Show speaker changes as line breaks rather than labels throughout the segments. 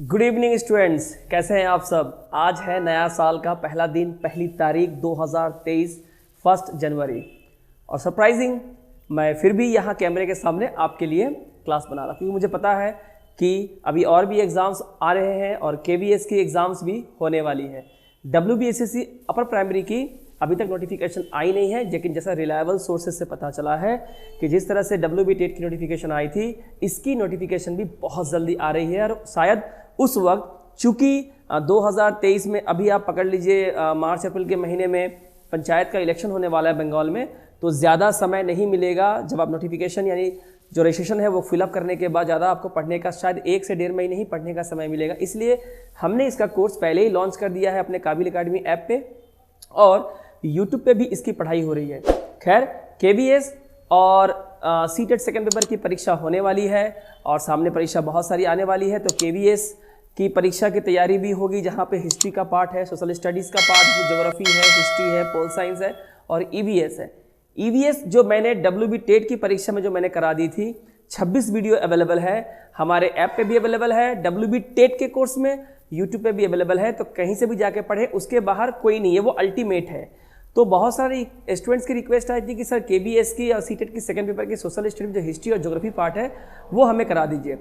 Good evening students, कैसे हैं आप सब। आज है नया साल का पहला दिन, पहली तारीख 2023 1 जनवरी। और सरप्राइजिंग, मैं फिर भी यहाँ कैमरे के सामने आपके लिए क्लास बना रहा हूँ, क्योंकि मुझे पता है कि अभी और भी एग्ज़ाम्स आ रहे हैं और KVS की एग्ज़ाम्स भी होने वाली है। WBSSC अपर प्राइमरी की अभी तक नोटिफिकेशन आई नहीं है, लेकिन जैसा रिलायबल सोर्सेज से पता चला है कि जिस तरह से WB टेट की नोटिफिकेशन आई थी, इसकी नोटिफिकेशन भी बहुत जल्दी आ रही है। और शायद उस वक्त, चूँकि 2023 में अभी आप पकड़ लीजिए मार्च अप्रैल के महीने में पंचायत का इलेक्शन होने वाला है बंगाल में, तो ज़्यादा समय नहीं मिलेगा जब आप नोटिफिकेशन यानी जो रजिस्ट्रेशन है वो फिलअप करने के बाद ज़्यादा आपको पढ़ने का शायद 1 से 1.5 महीने ही पढ़ने का समय मिलेगा। इसलिए हमने इसका कोर्स पहले ही लॉन्च कर दिया है अपने काबिल अकेडमी ऐप पे, और यूट्यूब पे भी इसकी पढ़ाई हो रही है। खैर, KVS और सीटेट सेकेंड पेपर की परीक्षा होने वाली है और सामने परीक्षा बहुत सारी आने वाली है। तो KVS की परीक्षा की तैयारी भी होगी, जहाँ पे हिस्ट्री का पार्ट है, सोशल स्टडीज़ का पार्ट है, ज्योग्राफी है, हिस्ट्री है, पोल साइंस है और EVS है। EVS जो मैंने WB टेट की परीक्षा में जो मैंने करा दी थी, 26 वीडियो अवेलेबल है, हमारे ऐप पे भी अवेलेबल है, WB टेट के कोर्स में यूट्यूब पे भी अवेलेबल है। तो कहीं से भी जाके पढ़े, उसके बाहर कोई नहीं है, वो अल्टीमेट है। तो बहुत सारे स्टूडेंट्स की रिक्वेस्ट आई थी कि सर KVS की और सीटेट की सेकंड पेपर की सोशल स्टडी जो हिस्ट्री और ज्योग्राफी पार्ट है वो हमें करा दीजिए।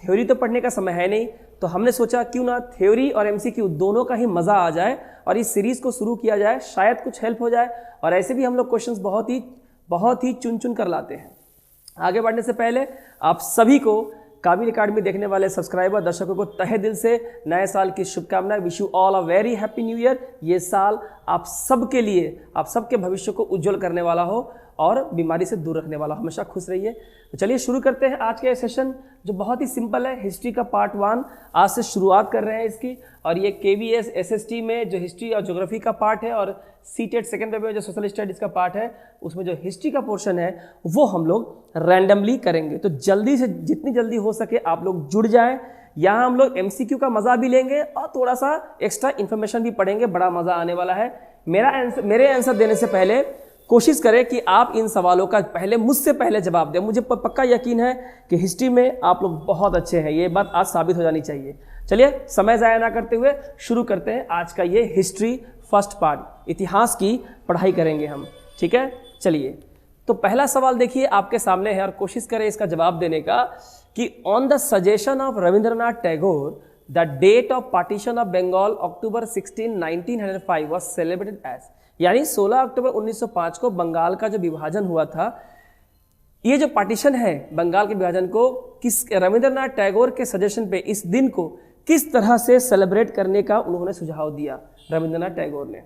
थ्योरी तो पढ़ने का समय है नहीं, तो हमने सोचा क्यों ना थ्योरी और MCQ दोनों का ही मज़ा आ जाए और इस सीरीज़ को शुरू किया जाए, शायद कुछ हेल्प हो जाए। और ऐसे भी हम लोग क्वेश्चंस बहुत ही चुन चुन कर लाते हैं। आगे बढ़ने से पहले आप सभी को काबिल अकेडमी देखने वाले सब्सक्राइबर दर्शकों को तहे दिल से नए साल की शुभकामनाएं। Wish you all a very happy new year. ये साल आप सबके लिए, आप सबके भविष्य को उज्जवल करने वाला हो और बीमारी से दूर रखने वाला, हमेशा खुश रहिए। तो चलिए शुरू करते हैं आज के सेशन, जो बहुत ही सिंपल है। हिस्ट्री का पार्ट 1 आज से शुरुआत कर रहे हैं इसकी, और ये KVS SST में जो हिस्ट्री और ज्योग्राफी का पार्ट है और सीटेट सेकेंड पेपर में जो सोशल स्टडीज़ का पार्ट है, उसमें जो हिस्ट्री का पोर्शन है वो हम लोग रैंडमली करेंगे। तो जल्दी से जितनी जल्दी हो सके आप लोग जुड़ जाएं। यहाँ हम लोग MCQ का मज़ा भी लेंगे और थोड़ा सा एक्स्ट्रा इन्फॉर्मेशन भी पढ़ेंगे, बड़ा मज़ा आने वाला है। मेरे आंसर देने से पहले कोशिश करें कि आप इन सवालों का मुझसे पहले जवाब दें। मुझे पक्का यकीन है कि हिस्ट्री में आप लोग बहुत अच्छे हैं, ये बात आज साबित हो जानी चाहिए। चलिए समय ज़ाया ना करते हुए शुरू करते हैं आज का ये हिस्ट्री फर्स्ट पार्ट, इतिहास की पढ़ाई करेंगे हम, ठीक है। चलिए, तो पहला सवाल देखिए आपके सामने है और कोशिश करें इसका जवाब देने का कि on the suggestion of Rabindranath Tagore the date of partition of Bengal October 16, 1905 was celebrated as, यानी 16 अक्टूबर 1905 को बंगाल का जो विभाजन हुआ था, ये जो पार्टीशन है बंगाल के विभाजन को, किस रविंद्रनाथ टैगोर के सजेशन पे इस दिन को किस तरह से सेलिब्रेट करने का उन्होंने सुझाव दिया रविंद्रनाथ टैगोर ने।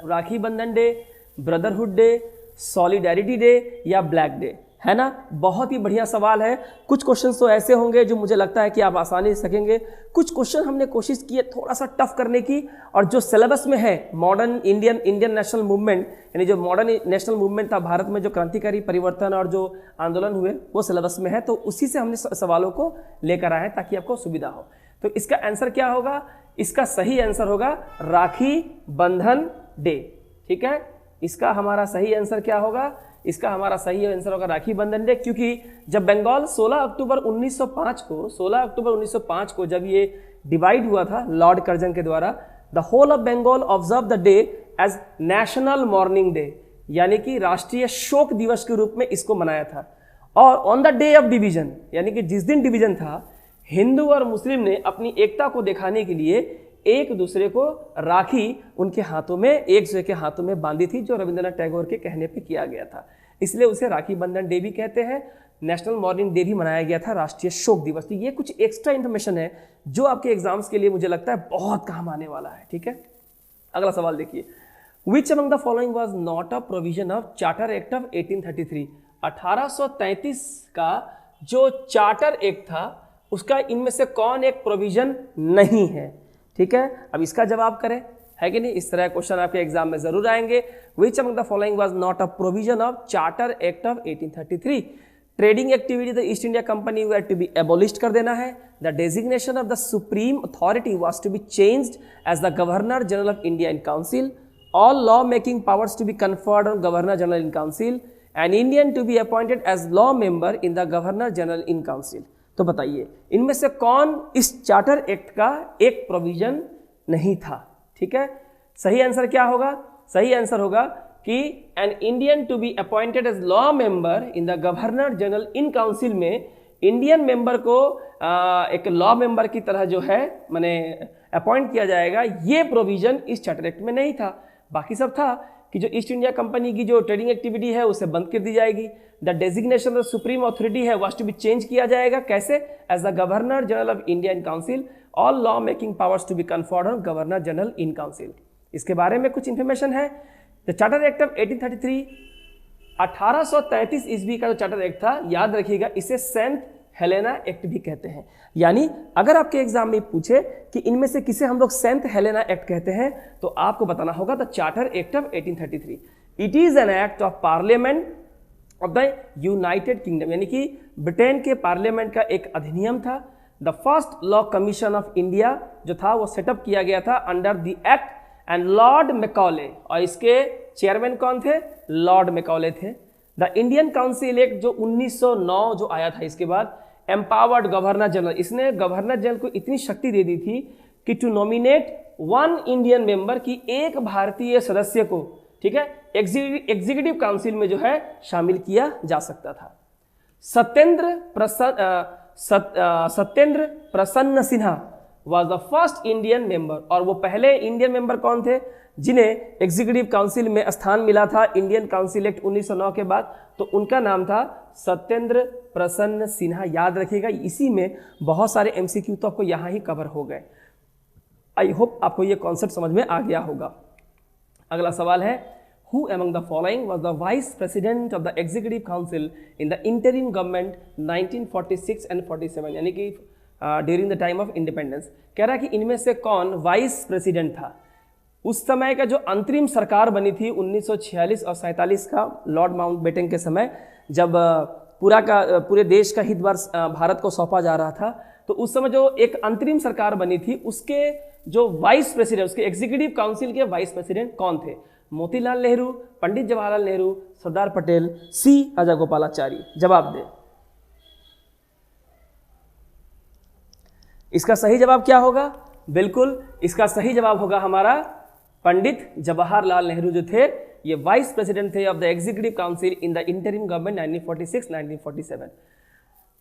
राखी बंधन day, brotherhood day, solidarity day या ब्लैक डे, है ना। बहुत ही बढ़िया सवाल है। कुछ क्वेश्चन तो ऐसे होंगे जो मुझे लगता है कि आप आसानी से सकेंगे, कुछ क्वेश्चन हमने कोशिश की है थोड़ा सा टफ करने की, और जो सिलेबस में है मॉडर्न इंडियन नेशनल मूवमेंट, यानी जो मॉडर्न नेशनल मूवमेंट था भारत में, जो क्रांतिकारी परिवर्तन और जो आंदोलन हुए वो सिलेबस में है, तो उसी से हमने सवालों को लेकर आए हैं ताकि आपको सुविधा हो। तो इसका आंसर क्या होगा? इसका सही आंसर होगा राखी बंधन डे, ठीक है। इसका हमारा सही आंसर क्या होगा? इसका हमारा सही आंसर होगा राखी बंधन डे, क्योंकि जब बंगाल 16 अक्टूबर 1905 को जब ये डिवाइड हुआ था लॉर्ड कर्जन के द्वारा, the whole of Bengal observe the day as national mourning day, यानी कि राष्ट्रीय शोक दिवस के रूप में इसको मनाया था। और on the day of division, यानी कि जिस दिन डिवीजन था, हिंदू और मुस्लिम ने अपनी एकता को दिखाने के लिए एक दूसरे को राखी उनके हाथों में, एक दूसरे के हाथों में बांधी थी, जो रविंद्रनाथ टैगोर के कहने पे किया गया था। इसलिए उसे राखी बंधन डे भी कहते हैं, नेशनल मॉर्निंग डे भी मनाया गया था, राष्ट्रीय शोक दिवस। तो ये कुछ एक्स्ट्रा इन्फॉर्मेशन है जो आपके एग्जाम्स के लिए मुझे लगता है बहुत काम आने वाला है, ठीक है। अगला सवाल देखिए, विच among the following was not a provision of charter act of 1833। 1833 का जो चार्टर एक्ट था उसका इनमें से कौन एक प्रोविजन नहीं है, ठीक है। अब इसका जवाब करें, है कि नहीं। इस तरह क्वेश्चन आपके एग्जाम में जरूर आएंगे। Which among the following was not a provision of charter act of 1833। Trading activity the East India company were to be abolished कर देना है। The designation of the supreme authority was to be changed as the governor general of India in council. All law making powers to be conferred on governor general in council. An Indian to be appointed as law member in the governor general in council. तो बताइए इनमें से कौन इस charter act का एक provision नहीं था? ठीक है, सही आंसर क्या होगा? सही आंसर होगा कि an Indian to be appointed as law member in the governor general in council में इंडियन मेंबर को एक लॉ मेंबर की तरह जो है माने अपॉइंट किया जाएगा, ये प्रोविजन इस चार्टर एक्ट में नहीं था। बाकी सब था कि जो ईस्ट इंडिया कंपनी की जो ट्रेडिंग एक्टिविटी है उसे बंद कर दी जाएगी। The designation of supreme authority है वाज टू बी चेंज किया जाएगा, कैसे? As the governor general of India in council, all law making powers to be conferred on governor general in council. इसके बारे में कुछ इंफॉर्मेशन है। द चार्टर एक्ट ऑफ 1833 1833 ईस्वी का जो चार्टर एक्ट था, याद रखिएगा इसे सेंट हेलेना एक्ट भी कहते हैं। यानी अगर आपके एग्जाम में पूछे कि इनमें से किसे हम लोग सेंट हेलेना एक्ट कहते हैं तो आपको बताना होगा the charter act of 1833। It is an act of parliament of the United kingdom, यानी कि ब्रिटेन के पार्लियामेंट का एक अधिनियम था। The first law commission of India जो था वो सेटअप किया गया था under the act and Lord Macaulay, और इसके चेयरमैन कौन थे? लॉर्ड मैकॉले थे। द इंडियन काउंसिल एक्ट जो 1909 जो आया था, इसके बाद एम्पावर्ड गवर्नर जनरल, इसने गवर्नर जनरल को इतनी शक्ति दे दी थी कि to nominate one Indian member की एक भारतीय सदस्य को, ठीक है, एग्जीक्यूटिव काउंसिल में जो है शामिल किया जा सकता था। सत्येंद्र प्रसन्न Sinha was the first Indian member, और वो पहले इंडियन मेंबर कौन थे जिन्हें एग्जीक्यूटिव काउंसिल में स्थान मिला था इंडियन काउंसिल एक्ट 1909 के बाद? तो उनका नाम था सत्येंद्र प्रसन्न सिन्हा। याद रखिएगा, इसी में बहुत सारे एमसीक्यू तो आपको यहाँ ही कवर हो गए। आई होप आपको ये कॉन्सेप्ट समझ में आ गया होगा। अगला सवाल है, who among the following was the vice president of the executive council in the interim government 1946 and 47, यानी कि during the time of independence. कह रहा है कि इनमें से कौन वाइस प्रेसिडेंट था? उस समय का जो अंतरिम सरकार बनी थी 1946 और 47 का लॉर्ड माउंटबेटन के समय, जब पूरे देश का हितभार भारत को सौंपा जा रहा था, तो उस समय जो एक अंतरिम सरकार बनी थी उसके जो वाइस प्रेसिडेंट, उसके एग्जीक्यूटिव काउंसिल के वाइस प्रेसिडेंट कौन थे? मोतीलाल नेहरू, पंडित जवाहरलाल नेहरू, सरदार पटेल, सी राजा गोपालाचारी। जवाब दे। इसका सही जवाब क्या होगा? बिल्कुल इसका सही जवाब होगा हमारा पंडित जवाहरलाल नेहरू जो थे ये वाइस प्रेसिडेंट थे of the executive council in the interim government 1946-1947।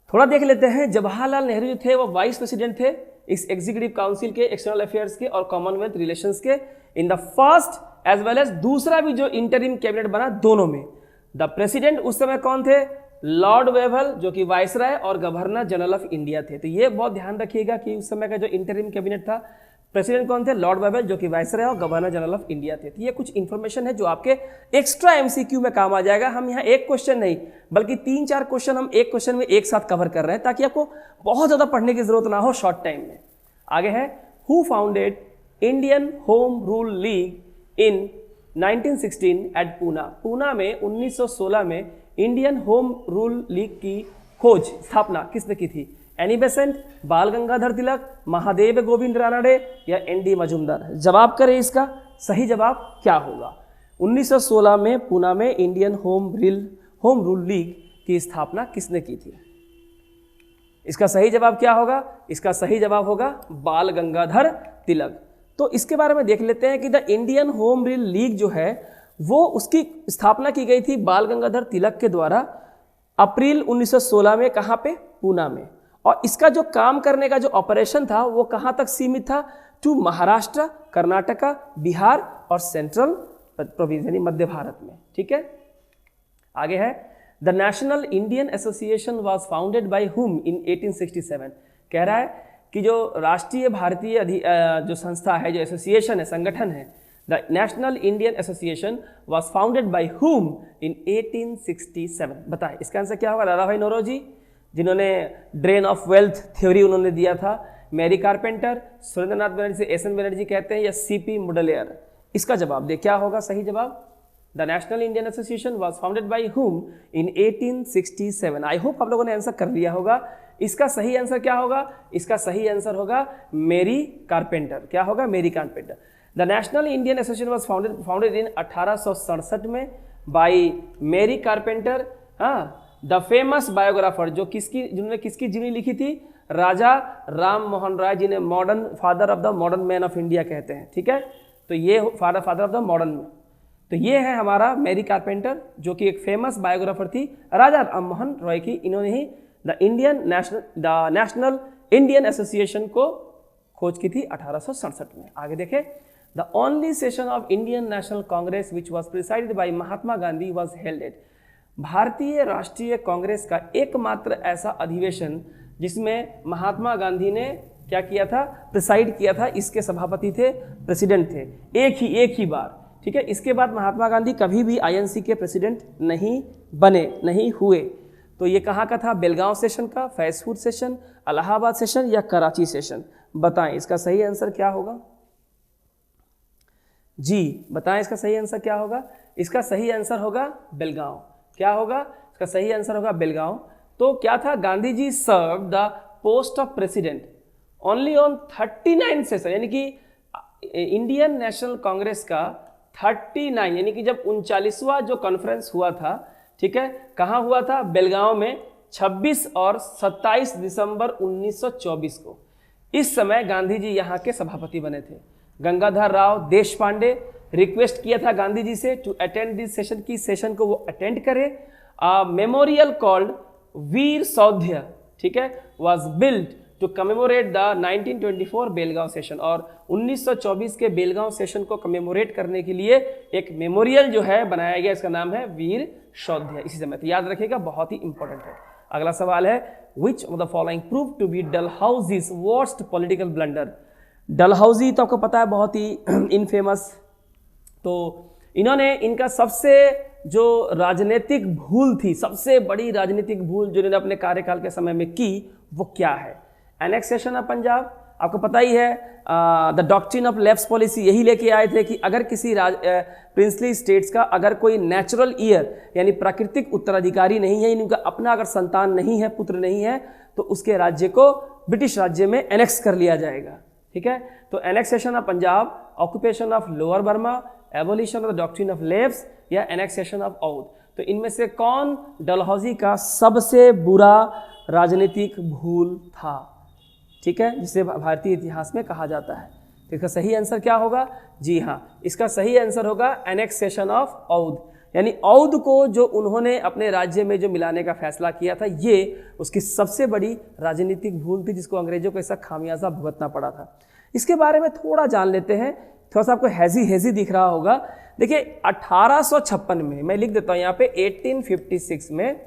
थोड़ा देख लेते हैं, जवाहरलाल नेहरू जो थे वो वाइस प्रेसिडेंट थे इस एग्जीक्यूटिव काउंसिल के, एक्सटर्नल अफेयर्स के और कॉमनवेल्थ रिलेशंस के, in the first as well as दूसरा भी जो इंटरिम कैबिनेट बना, दोनों में। द प्रेसिडेंट उस समय कौन थे? लॉर्ड वेवल जो कि वाइसराय और गवर्नर जनरल ऑफ इंडिया थे। तो ये बहुत ध्यान रखिएगा कि उस समय का जो इंटरिम कैबिनेट था, प्रेसिडेंट कौन थे? लॉर्ड वेवल जो कि वाइसराय और गवर्नर जनरल ऑफ इंडिया थे। तो ये कुछ इंफॉर्मेशन है जो आपके एक्स्ट्रा एमसीक्यू में काम आ जाएगा। हम यहाँ एक क्वेश्चन नहीं बल्कि 3-4 क्वेश्चन हम एक क्वेश्चन में एक साथ कवर कर रहे हैं ताकि आपको बहुत ज़्यादा पढ़ने की जरूरत ना हो शॉर्ट टाइम में। आगे है, who founded Indian home rule league in 1916 at Poona. Poona में 1916 में इंडियन होम रूल लीग की खोज स्थापना किसने की थी? एनी बेसेंट, बाल गंगाधर तिलक, महादेव गोविंद रानडे या एनडी मजुमदार? जवाब करें इसका सही जवाब क्या होगा? 1916 में पूना में इंडियन होम रूल लीग की स्थापना किसने की थी? इसका सही जवाब क्या होगा? इसका सही जवाब होगा बाल गंगाधर तिलक। तो इसके बारे में देख लेते हैं कि the Indian home rule league जो है वो उसकी स्थापना की गई थी बाल गंगाधर तिलक के द्वारा अप्रैल 1916 में। कहाँ पे? पूना में। और इसका जो काम करने का जो ऑपरेशन था वो कहाँ तक सीमित था? टू महाराष्ट्र, कर्नाटका, बिहार और सेंट्रल प्रोविंस यानी मध्य भारत में। ठीक है, आगे है, the national Indian association was founded by हुम इन 1867। कह रहा है कि जो राष्ट्रीय भारतीय जो संस्था है, जो एसोसिएशन है, संगठन है, the national Indian association was founded by हुम इन 1867। बताएं इसका आंसर क्या होगा? दादा भाई नौरोजी जिन्होंने ड्रेन ऑफ वेल्थ थ्योरी उन्होंने दिया था, Mary Carpenter, Surendranath Banerjee, S N. Banerjee कहते हैं, या सी.पी. मुडलियर? इसका जवाब दे, क्या होगा सही जवाब? The national Indian association was founded by हुम इन 1867। आई होप आप लोगों ने आंसर कर लिया होगा। इसका सही आंसर क्या होगा? इसका सही आंसर होगा मेरी कारपेंटर। क्या होगा? मेरी carpenter. The national Indian association was founded in 1867 में बाई मेरी कारपेंटर, हाँ, द फेमस बायोग्राफर, जिन्होंने किसकी जीवनी लिखी थी? राजा राम मोहन राय, जिन्हें modern father of the modern man of India कहते हैं। ठीक है, तो ये फादर ऑफ द मॉडर्न। तो ये है हमारा मैरी कारपेंटर, जो कि एक फेमस बायोग्राफर थी राजा राम मोहन रॉय की। इन्होंने ही द नेशनल इंडियन एसोसिएशन को खोज की थी 1867 में। आगे देखें, the only session of Indian national Congress which was presided by Mahatma Gandhi was held at. भारतीय राष्ट्रीय कांग्रेस का एकमात्र ऐसा अधिवेशन जिसमें महात्मा गांधी ने क्या किया था? प्रिसाइड किया था। इसके सभापति थे, प्रेसिडेंट थे, एक ही बार। ठीक है, इसके बाद महात्मा गांधी कभी भी आईएनसी के प्रेसिडेंट नहीं बने, नहीं हुए। तो ये कहाँ का था? बेलगांव सेशन का, फैजपुर सेशन, इलाहाबाद सेशन या कराची सेशन? बताएं इसका सही आंसर क्या होगा? जी बताएं इसका सही आंसर क्या होगा? इसका सही आंसर होगा बेलगांव। क्या होगा? इसका सही आंसर होगा बेलगांव। तो क्या था? Gandhi ji serve the post of president only on 39 session, यानी कि इंडियन नेशनल कांग्रेस का 39 यानी कि जब 39वां जो कॉन्फ्रेंस हुआ था, ठीक है, कहाँ हुआ था? बेलगांव में 26 और 27 दिसंबर 1924 को। इस समय गांधी जी यहाँ के सभापति बने थे। गंगाधर राव देशपांडे रिक्वेस्ट किया था गांधी जी से टू अटेंड दिस सेशन, की सेशन को वो अटेंड करे। मेमोरियल कॉल्ड वीर सौध्य, ठीक है, was built to commemorate the 1924 Belgaum session. और 1924 के बेलगांव सेशन को कमेमोरेट करने के लिए एक मेमोरियल जो है बनाया गया, इसका नाम है वीर सौध्य। इसी समय तो याद रखिएगा, बहुत ही इंपॉर्टेंट है। अगला सवाल है, which of the following prove to be Dalhousie's worst political blunder. Dalhousie तो आपको पता है बहुत ही इनफेमस। तो इन्होंने इनका सबसे जो राजनीतिक भूल थी, सबसे बड़ी राजनीतिक भूल जो इन्होंने अपने कार्यकाल के समय में की, वो क्या है? Annexation of Punjab. आपको पता ही है the doctrine of left policy यही लेके आए थे कि अगर किसी प्रिंसली स्टेट्स का अगर कोई नेचुरल ईयर यानी प्राकृतिक उत्तराधिकारी नहीं है, इनका अपना अगर संतान नहीं है, पुत्र नहीं है, तो उसके राज्य को ब्रिटिश राज्य में एनेक्स कर लिया जाएगा। ठीक है, तो annexation of Punjab, occupation of lower Burma, abolition of the doctrine of left या एनेक्सेशन ऑफ औध। तो इनमें से कौन डलहौजी का सबसे बुरा राजनीतिक भूल था? ठीक है, जिसे भारतीय इतिहास में कहा जाता है। तो इसका सही आंसर क्या होगा? जी हाँ, इसका सही आंसर होगा एनेक्सेशन ऑफ औध। यानी औध को जो उन्होंने अपने राज्य में जो मिलाने का फैसला किया था, ये उसकी सबसे बड़ी राजनीतिक भूल थी, जिसको अंग्रेजों को ऐसा खामियाजा भुगतना पड़ा था। इसके बारे में थोड़ा जान लेते हैं। थोड़ा सा आपको हैजी दिख रहा होगा। देखिए 1856 में, मैं लिख देता हूँ यहाँ पे, 1856 में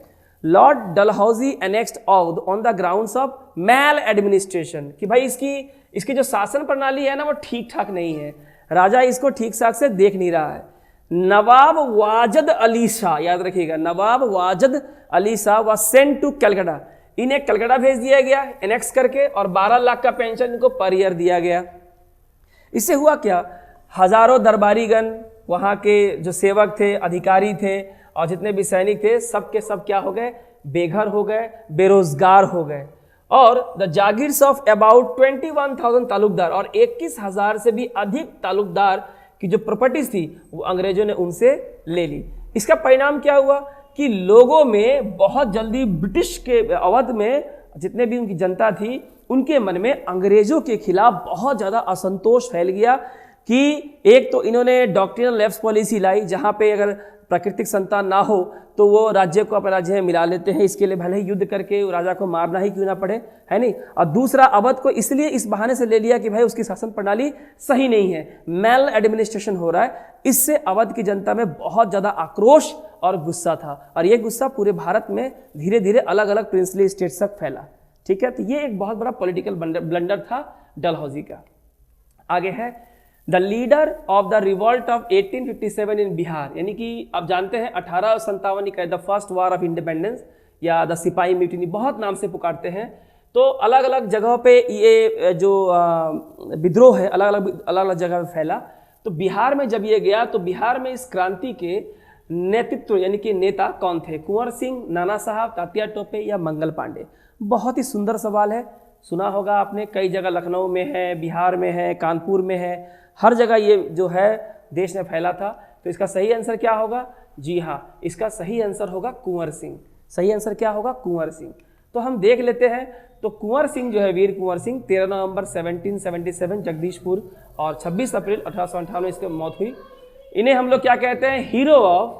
lord Dalhousie annexed Awadh on the grounds of maladministration, कि भाई इसकी जो शासन प्रणाली है ना, वो ठीक ठाक नहीं है, राजा इसको ठीक ठाक से देख नहीं रहा है। नवाब वाजद अली शाह, याद रखिएगा, Nawab Wajid Ali Shah was sent to Calcutta. इन्हें कलकत्ता भेज दिया गया एनेक्स करके, और 12 लाख का पेंशन इनको पर ईयर दिया गया। इससे हुआ क्या? हजारों दरबारीगण, वहाँ के जो सेवक थे, अधिकारी थे और जितने भी सैनिक थे, सब के सब क्या हो गए? बेघर हो गए, बेरोजगार हो गए। और the jagirs of about 21,000 Talukdar, और 21,000 से भी अधिक तालुकदार की जो प्रॉपर्टीज थी, वो अंग्रेजों ने उनसे ले ली। इसका परिणाम क्या हुआ कि लोगों में बहुत जल्दी ब्रिटिश के अवध में जितने भी उनकी जनता थी, उनके मन में अंग्रेजों के खिलाफ बहुत ज़्यादा असंतोष फैल गया कि एक तो इन्होंने डॉक्ट्रिनल लेफ्ट पॉलिसी लाई, जहाँ पे अगर प्राकृतिक संतान ना हो तो वो राज्य को अपने राज्य में मिला लेते हैं, इसके लिए भले ही युद्ध करके राजा को मारना ही क्यों ना पड़े, है नहीं। और दूसरा, अवध को इसलिए इस बहाने से ले लिया कि भाई उसकी शासन प्रणाली सही नहीं है, मेल एडमिनिस्ट्रेशन हो रहा है। इससे अवध की जनता में बहुत ज़्यादा आक्रोश और गुस्सा था, और ये गुस्सा पूरे भारत में धीरे धीरे अलग अलग प्रिंसली स्टेट्स तक फैला। ठीक है, तो ये एक बहुत बड़ा पॉलिटिकल ब्लंडर था डलहौजी का। आगे है the leader of the revolt of 1857 इन बिहार, यानी कि आप जानते हैं 1857 का the first war of independence या द सिपाही म्यूटिनी, बहुत नाम से पुकारते हैं। तो अलग अलग जगहों पे ये जो विद्रोह है अलग अलग जगह पे फैला। तो बिहार में जब ये गया, तो बिहार में इस क्रांति के नेतृत्व यानी कि नेता कौन थे? कुंवर सिंह, नाना साहब, तात्या टोपे या मंगल पांडे? बहुत ही सुंदर सवाल है, सुना होगा आपने, कई जगह लखनऊ में है, बिहार में है, कानपुर में है, हर जगह ये जो है देश में फैला था। तो इसका सही आंसर क्या होगा? जी हाँ, इसका सही आंसर होगा कुंवर सिंह। सही आंसर क्या होगा? कुंवर सिंह। तो हम देख लेते हैं। तो कुंवर सिंह जो है, वीर कुंवर सिंह 13 नवंबर 1777 जगदीशपुर और 26 अप्रैल 1858 इसकी मौत हुई। इन्हें हम लोग क्या कहते हैं? Hero of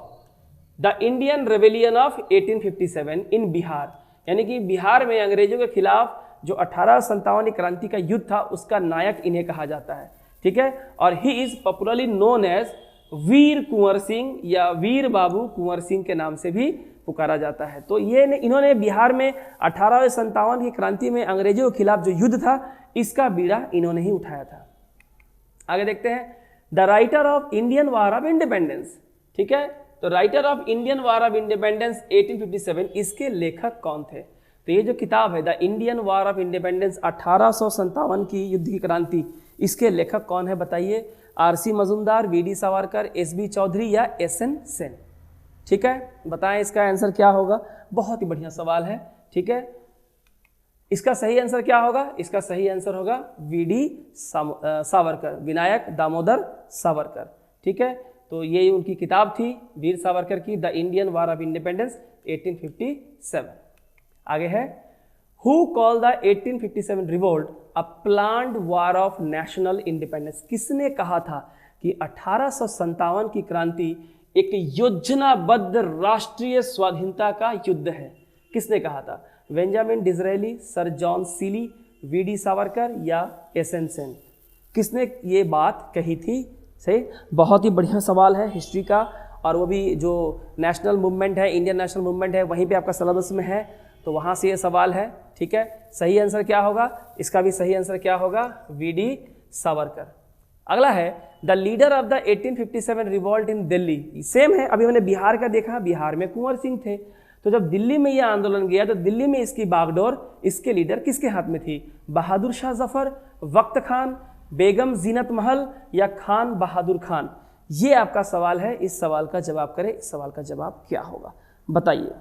the Indian rebellion of 1857 इन बिहार, यानी कि बिहार में अंग्रेजों के खिलाफ जो 1857 क्रांति का युद्ध था उसका नायक इन्हें कहा जाता है। ठीक है, और he is popularly known as Veer Kunwar Singh या वीर बाबू कुंवर सिंह के नाम से भी पुकारा जाता है। तो ये इन्होंने बिहार में 1857 की क्रांति में अंग्रेजों के खिलाफ जो युद्ध था इसका बीड़ा इन्होंने ही उठाया था। आगे देखते हैं, the writer of Indian war of independence. ठीक है, तो writer of Indian war of independence 1857, इसके लेखक कौन थे? तो ये जो किताब है the Indian war of independence 1857 की युद्ध की क्रांति, इसके लेखक कौन है बताइए? R C Majumdar, V D Savarkar, S B Chaudhary या एसएन सेन। ठीक है, बताएं इसका आंसर क्या होगा? बहुत ही बढ़िया सवाल है। ठीक है, इसका सही आंसर क्या होगा? इसका सही आंसर होगा वीडी सावरकर, विनायक दामोदर सावरकर। ठीक है, तो ये उनकी किताब थी वीर सावरकर की, the Indian war of independence 1857। आगे है, who call the 1857 revolt a planned war of national independence. किसने कहा था कि 1857 की क्रांति एक योजनाबद्ध राष्ट्रीय स्वाधीनता का युद्ध है? किसने कहा था? Benjamin Disraeli, sir John Seeley, V D Savarkar या एसएन सेन? किसने ये बात कही थी? सही, बहुत ही बढ़िया सवाल है हिस्ट्री का, और वो भी जो नेशनल मूवमेंट है, इंडियन नेशनल मूवमेंट है, वहीं पे आपका सिलेबस में है, तो वहाँ से ये सवाल है। ठीक है, सही आंसर क्या होगा? इसका भी सही आंसर क्या होगा? वीडी सावरकर। अगला है, the leader of the 1857 revolt in Delhi. Same है, अभी मैंने बिहार का देखा, बिहार में कुंवर सिंह थे। तो जब दिल्ली में यह आंदोलन गया तो दिल्ली में इसकी बागडोर, इसके लीडर किसके हाथ में थी? बहादुर शाह जफर, वक्त खान, बेगम जीनत महल या खान बहादुर खान? ये आपका सवाल है, इस सवाल का जवाब करें। इस सवाल का जवाब क्या होगा बताइए?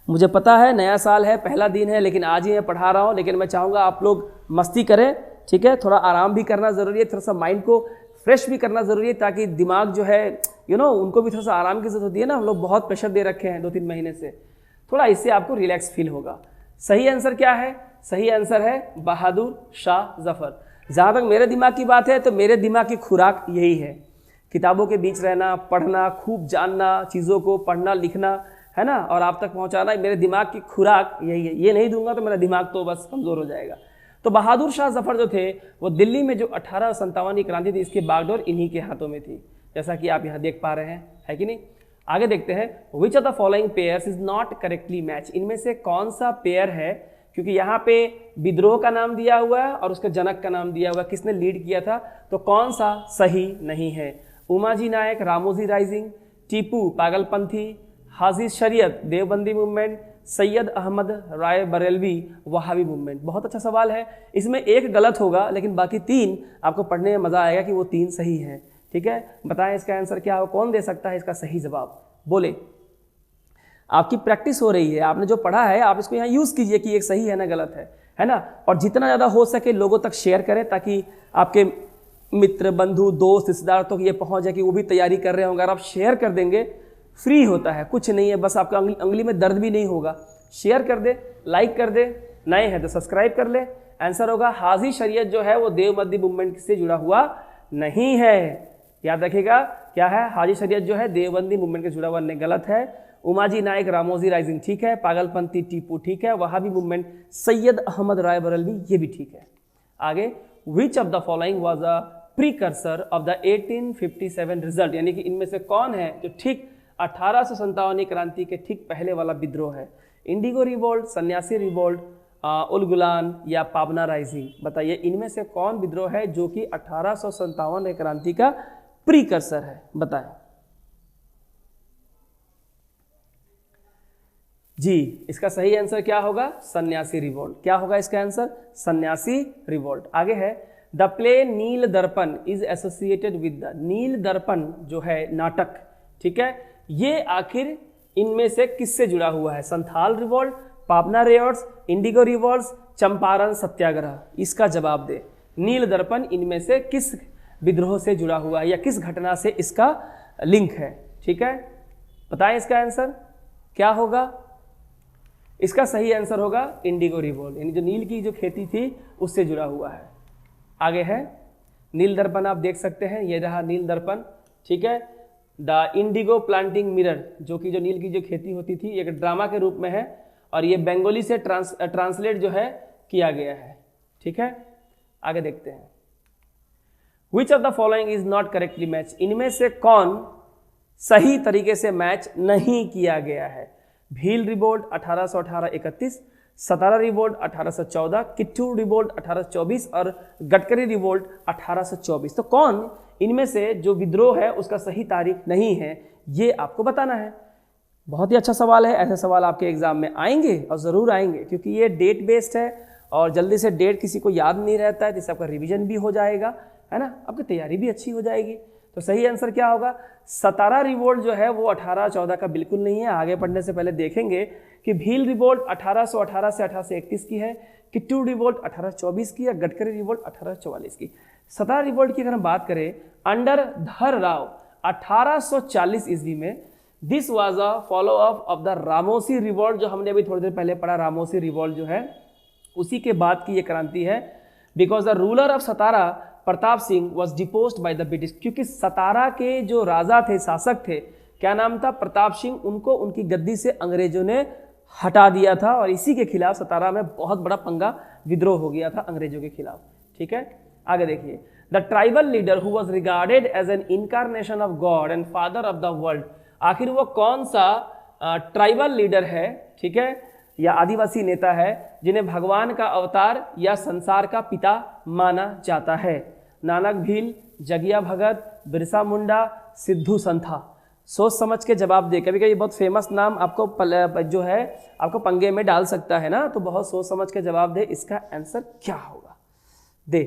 मुझे पता है नया साल है, पहला दिन है, लेकिन आज ही मैं पढ़ा रहा हूँ, लेकिन मैं चाहूँगा आप लोग मस्ती करें। ठीक है, थोड़ा आराम भी करना ज़रूरी है, थोड़ा सा माइंड को फ्रेश भी करना ज़रूरी है, ताकि दिमाग जो है उनको भी थोड़ा सा आराम की जरूरत होती है ना। हम लोग बहुत प्रेशर दे रखे हैं 2-3 महीने से, थोड़ा इससे आपको रिलैक्स फील होगा। सही आंसर क्या है? सही आंसर है बहादुर शाह जफर। जहाँ तक मेरे दिमाग की बात है तो मेरे दिमाग की खुराक यही है, किताबों के बीच रहना, पढ़ना, खूब जानना, चीज़ों को पढ़ना लिखना, है ना, और आप तक पहुँचाना, मेरे दिमाग की खुराक यही है। ये नहीं दूंगा तो मेरा दिमाग तो बस कमज़ोर हो जाएगा। तो बहादुर शाह जफर जो थे वो दिल्ली में जो 1857 की क्रांति थी इसकी बागडोर इन्हीं के हाथों में थी, जैसा कि आप यहाँ देख पा रहे हैं, है कि नहीं। आगे देखते हैं, विच of the following pairs is not correctly match. इनमें से कौन सा पेयर है, क्योंकि यहाँ पे विद्रोह का नाम दिया हुआ है और उसके जनक का नाम दिया हुआ है, किसने लीड किया था, तो कौन सा सही नहीं है? उमाजी नायक, रामोजी राइजिंग, टीपू पागलपंथी, हाजी शरीयत देवबंदी मूवमेंट, सैयद अहमद राय बरेलवी वहाबी मूवमेंट। बहुत अच्छा सवाल है, इसमें एक गलत होगा लेकिन बाकी 3 आपको पढ़ने में मज़ा आएगा कि वो 3 सही हैं। ठीक है, बताएं इसका आंसर क्या हो? कौन दे सकता है इसका सही जवाब? बोले। आपकी प्रैक्टिस हो रही है, आपने जो पढ़ा है आप इसको यहाँ यूज़ कीजिए कि एक सही है ना गलत है ना। और जितना ज़्यादा हो सके लोगों तक शेयर करें, ताकि आपके मित्र, बंधु, दोस्त, रिश्तेदार तक ये पहुँच जाए कि वो भी तैयारी कर रहे होंगे। अगर आप शेयर कर देंगे, फ्री होता है, कुछ नहीं है, बस आपका अंगली में दर्द भी नहीं होगा। शेयर कर दे, लाइक कर दे, नए हैं तो सब्सक्राइब कर ले। आंसर होगा हाजी शरीयत जो है वो देवबंदी मूवमेंट से जुड़ा हुआ नहीं है, याद रखिएगा। क्या है? हाजी शरीयत जो है देवबंदी मूवमेंट से जुड़ा हुआ नहीं, गलत है। उमाजी नायक, रामोजी राइजिंग ठीक है, पागलपंथी टीपू ठीक है, वहाबी मूवमेंट सैयद अहमद राय बरेलवी ये भी ठीक है। आगे, विच of the following was a precursor of the 1857 result, यानी कि इनमें से कौन है जो ठीक 1857 क्रांति के ठीक पहले वाला विद्रोह है? इंडिगो रिवोल्ट, सन्यासी रिवोल्ट, उलगुलान या पाबना राइजिंग? बताइए इनमें से कौन विद्रोह है जो कि 1857 क्रांति का प्रीकर्सर है? बताएं जी। इसका सही आंसर क्या होगा? सन्यासी रिवोल्ट। क्या होगा इसका आंसर? सन्यासी रिवोल्ट। आगे है, द प्ले नील दर्पण इज एसोसिएटेड विद द। नील दर्पण जो है नाटक, ठीक है, ये आखिर इनमें से किससे जुड़ा हुआ है? संथाल रिवोल्ट, पाबना रिवोल्ट्स, इंडिगो रिवोल्ट्स, चंपारण सत्याग्रह? इसका जवाब दे। नील दर्पण इनमें से किस विद्रोह से जुड़ा हुआ है या किस घटना से इसका लिंक है? ठीक है, बताएं इसका आंसर। क्या होगा? इसका सही आंसर होगा इंडिगो रिवोल्ट, यानी जो नील की जो खेती थी उससे जुड़ा हुआ है। आगे है नील दर्पण, आप देख सकते हैं, ये रहा नील दर्पण, ठीक है। द इंडिगो प्लांटिंग मिरर, जो कि जो नील की जो खेती होती थी एक ड्रामा के रूप में है, और ये बंगाली से ट्रांसलेट जो है किया गया है, ठीक है। आगे देखते हैं, विच of the following is not correctly match, इनमें से कौन सही तरीके से मैच नहीं किया गया है? भील रिवोल्ट 1818-31, सतारा रिवोल्ट 1814, किट्टू रिवोल्ट 1824 और गडकरी रिवोल्ट 1824। तो कौन इनमें से जो विद्रोह है उसका सही तारीख नहीं है, ये आपको बताना है। बहुत ही अच्छा सवाल है, ऐसे सवाल आपके एग्जाम में आएंगे और ज़रूर आएंगे, क्योंकि ये डेट बेस्ड है और जल्दी से डेट किसी को याद नहीं रहता है, जिससे आपका रिवीजन भी हो जाएगा, है ना, आपकी तैयारी भी अच्छी हो जाएगी। तो सही आंसर क्या होगा? सतारा रिवोल्ट जो है वो 1814 का बिल्कुल नहीं है। आगे बढ़ने से पहले देखेंगे कि भील रिवोल्ट 1818 से 1831 की है, किट्टू रिवोल्ट 1824 की है, गडकरी रिवोल्ट 1844 की। सतारा रिवोल्ट की अगर हम बात करें, अंडर धर राव 1840 ईस्वी में, this was a follow up of the Ramoshi revolt, जो हमने अभी थोड़ी देर पहले पढ़ा, रामोसी रिवोल्ट जो है उसी के बाद की ये क्रांति है। Because the ruler of Satara Pratap Singh was deposed by the British, क्योंकि सतारा के जो राजा थे, शासक थे, क्या नाम था? प्रताप सिंह, उनको उनकी गद्दी से अंग्रेजों ने हटा दिया था, और इसी के खिलाफ सतारा में बहुत बड़ा पंगा विद्रोह हो गया था अंग्रेजों के खिलाफ, ठीक है। आगे देखिए, the tribal leader who was regarded as an incarnation of god and father of the world, आखिर वो कौन सा ट्राइबल लीडर है, ठीक है, या आदिवासी नेता है जिन्हें भगवान का अवतार या संसार का पिता माना जाता है? नानक भील, जगिया भगत, बिरसा मुंडा, सिद्धू संथा। सोच समझ के जवाब दे। कभी कभी बहुत फेमस नाम आपको जो है आपको पंगे में डाल सकता है ना, तो बहुत सोच समझ के जवाब दे। इसका आंसर क्या होगा? दे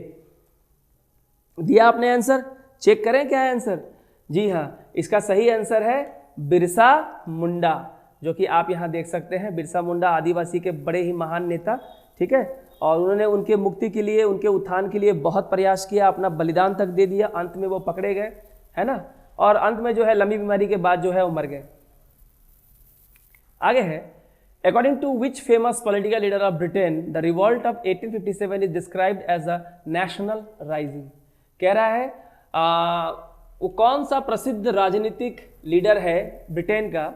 दिया आपने आंसर, चेक करें क्या है आंसर। जी हाँ, इसका सही आंसर है बिरसा मुंडा, जो कि आप यहाँ देख सकते हैं। बिरसा मुंडा आदिवासी के बड़े ही महान नेता, ठीक है, और उन्होंने उनके मुक्ति के लिए, उनके उत्थान के लिए बहुत प्रयास किया, अपना बलिदान तक दे दिया। अंत में वो पकड़े गए, है ना, और अंत में जो है लंबी बीमारी के बाद जो है वो मर गए। आगे है, according to which famous political leader of Britain the revolt of 1857 is described as a national rising. कह रहा है वो कौन सा प्रसिद्ध राजनीतिक लीडर है ब्रिटेन का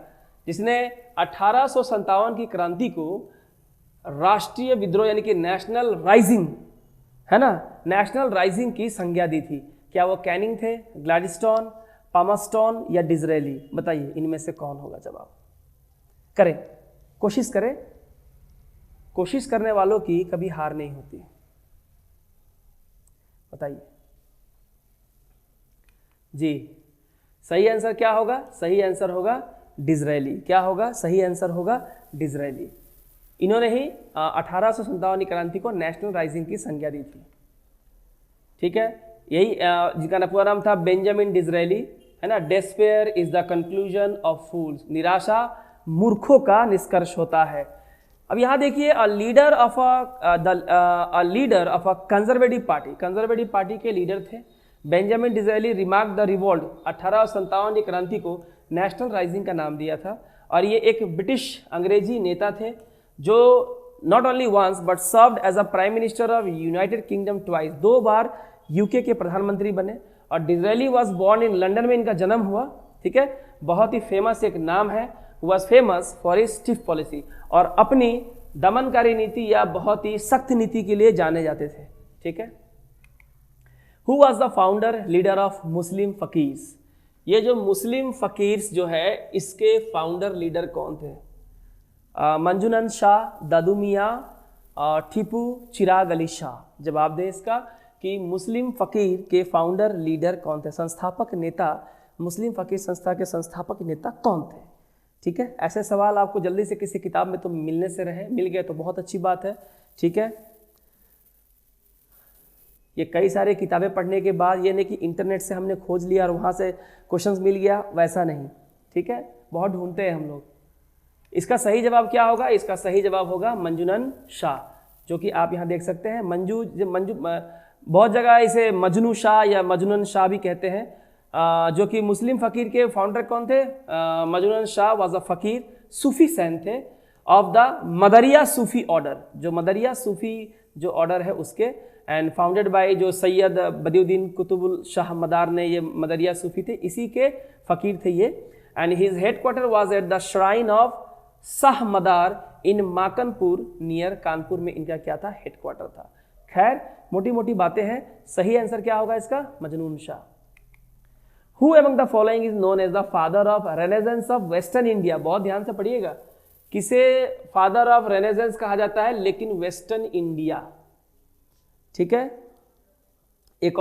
जिसने 1857 की क्रांति को राष्ट्रीय विद्रोह यानी कि नेशनल राइजिंग, है ना, नेशनल राइजिंग की संज्ञा दी थी? क्या वो कैनिंग थे, ग्लैडस्टोन, पामरस्टोन या डिज़रेली? बताइए इनमें से कौन होगा जवाब। करें, कोशिश करें, कोशिश करने वालों की कभी हार नहीं होती। बताइए जी, सही आंसर क्या होगा? सही आंसर होगा डिज़रेली। क्या होगा? सही आंसर होगा डिज़रेली। इन्होंने ही 1857 की क्रांति को नेशनल राइजिंग की संज्ञा दी थी, ठीक है। यही जिनका पूरा नाम था बेंजामिन डिज़रेली, है ना। Despair is the conclusion of fools, निराशा मूर्खों का निष्कर्ष होता है। अब यहाँ देखिए, leader of a conservative party, conservative party के लीडर थे Benjamin Disraeli. Remark the revolt, 1857 की क्रांति को नेशनल राइजिंग का नाम दिया था, और ये एक ब्रिटिश अंग्रेजी नेता थे जो not only once but served as a prime minister of United Kingdom twice, 2 बार यूके के प्रधानमंत्री बने। और Disraeli was born in London में इनका जन्म हुआ, ठीक है। बहुत ही फेमस एक नाम है, was famous for his stiff policy, और अपनी दमनकारी नीति या बहुत ही सख्त नीति के लिए जाने जाते थे, ठीक है। Who was the founder leader of Muslim fakirs, ये जो मुस्लिम फकीर्स जो है इसके फाउंडर लीडर कौन थे? मंजूनन शाह, दादू मियाँ, टीपू, चिराग अली शाह। जवाब दे इसका कि मुस्लिम फ़कीर के फाउंडर लीडर कौन थे, संस्थापक नेता, मुस्लिम फ़कीर संस्था के संस्थापक नेता कौन थे? ठीक है, ऐसे सवाल आपको जल्दी से किसी किताब में तो मिलने से रहे, मिल गए तो बहुत अच्छी बात है, ठीक है। ये कई सारे किताबें पढ़ने के बाद ये नहीं कि इंटरनेट से हमने खोज लिया और वहाँ से क्वेश्चंस मिल गया, वैसा नहीं, ठीक है, बहुत ढूंढते हैं हम लोग। इसका सही जवाब क्या होगा? इसका सही जवाब होगा मंजूनन शाह, जो कि आप यहाँ देख सकते हैं। मंजू बहुत जगह इसे मजनू शाह या मजनून शाह भी कहते हैं, जो कि मुस्लिम फ़कीर के फाउंडर कौन थे? मजनून शाह वाज अ फ़कीर सूफी सेंट थे of the Madariya Sufi order, जो मदरिया सूफी जो ऑर्डर है उसके, एंड फाउंडेड बाय जो सैयद बदियुद्दीन कुतुबुल शाह मदार ने ये मदरिया सूफी थे, इसी के फकीर थे ये। And his headquarter was at the shrine of Shah Madar in Makanpur near Kanpur में इनका क्या था, हेडक्वार्टर था। खैर मोटी मोटी बातें हैं, सही आंसर क्या होगा इसका, Majnun Shah. Who among the following is known as the father of renaissance of western India, बहुत ध्यान से पढ़िएगा, किसे फादर ऑफ रेनेजेंस कहा जाता है, लेकिन वेस्टर्न इंडिया, ठीक है। एक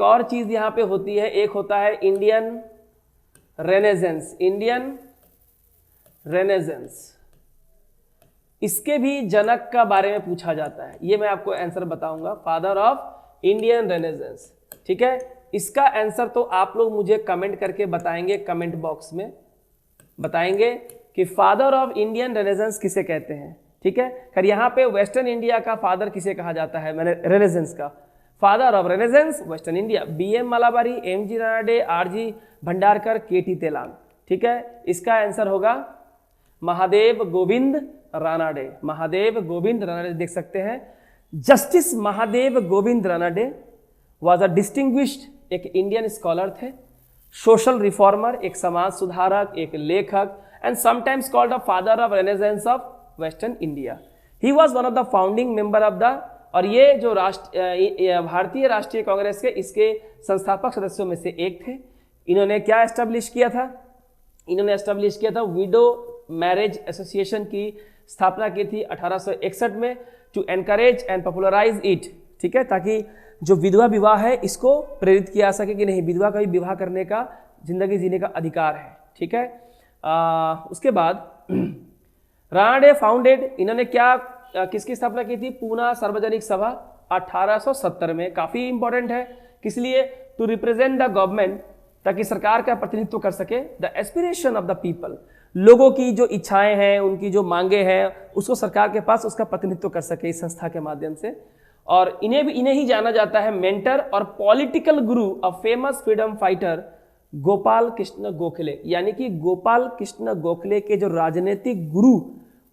और चीज यहां पे होती है, एक होता है इंडियन रेनेजेंस, इंडियन रेनेजेंस, इसके भी जनक का बारे में पूछा जाता है, ये मैं आपको आंसर बताऊंगा, फादर ऑफ इंडियन रेनेजेंस, ठीक है। इसका आंसर तो आप लोग मुझे कमेंट करके बताएंगे, कमेंट बॉक्स में बताएंगे कि फादर ऑफ इंडियन रेनेजेंस किसे कहते हैं, ठीक है। खैर यहाँ पे वेस्टर्न इंडिया का फादर किसे कहा जाता है, मैंने रेनेजेंस का father of renaissance western India, BM Malabari, MG Ranade, RG Bhandarkar, KT Telang, ठीक है। इसका आंसर होगा महादेव गोविंद रानाडे, महादेव गोविंद रानाडे देख सकते हैं। Justice Mahadev Govind Ranade was a distinguished, एक इंडियन स्कॉलर थे, सोशल रिफॉर्मर, एक समाज सुधारक, एक लेखक, and sometimes called the father of renaissance of western India. He was one of the founding member of the, और ये जो भारतीय राष्ट्रीय कांग्रेस के इसके संस्थापक सदस्यों में से एक थे। इन्होंने क्या एस्टेब्लिश किया था, इन्होंने एस्टेब्लिश किया था विडो मैरिज एसोसिएशन की स्थापना की थी 1861 में, to encourage and popularize it, ठीक है, ताकि जो विधवा विवाह है इसको प्रेरित किया जा सके कि नहीं, विधवा का भी विवाह करने का, जिंदगी जीने का अधिकार है, ठीक है। उसके बाद रानाडे फाउंडेड, इन्होंने क्या किसकी स्थापना की थी, पूना सार्वजनिक सभा 1870 में, काफी इंपॉर्टेंट है, किस लिए, टू रिप्रेजेंट द गवर्नमेंट, ताकि सरकार का प्रतिनिधित्व कर सके, the aspiration of the people, लोगों की जो इच्छाएं हैं, उनकी जो मांगे हैं, उसको सरकार के पास उसका प्रतिनिधित्व कर सके इस संस्था के माध्यम से। और इन्हें ही जाना जाता है मेंटर और political Guru of famous freedom fighter Gopal Krishna Gokhale, यानी कि गोपाल कृष्ण गोखले के जो राजनीतिक गुरु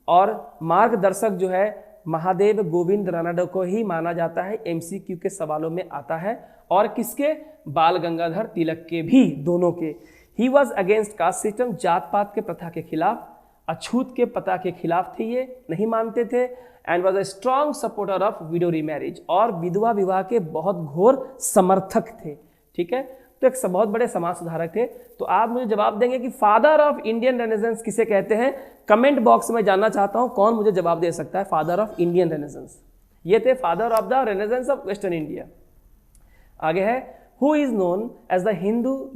और मार्गदर्शक जो है महादेव गोविंद रानाडे को ही माना जाता है, MCQ के सवालों में आता है, और किसके, बाल गंगाधर तिलक के भी, दोनों के। He was against caste system, जात पात के प्रथा के खिलाफ, अछूत के प्रथा के खिलाफ थे, ये नहीं मानते थे, and was a strong supporter of window remarriage, और विधवा विवाह के बहुत घोर समर्थक थे, ठीक है। तो एक बहुत बड़े समाज सुधारक थे। तो आप मुझे जवाब देंगे कि फादर ऑफ इंडियन रेनेजेंस किसे कहते हैं, कमेंट बॉक्स में जानना चाहता हूं कौन मुझे जवाब दे सकता है, फादर ऑफ इंडियन रेनेजेंस। ये थे father of the renaissance of western India. आगे है, who is known as the Hindu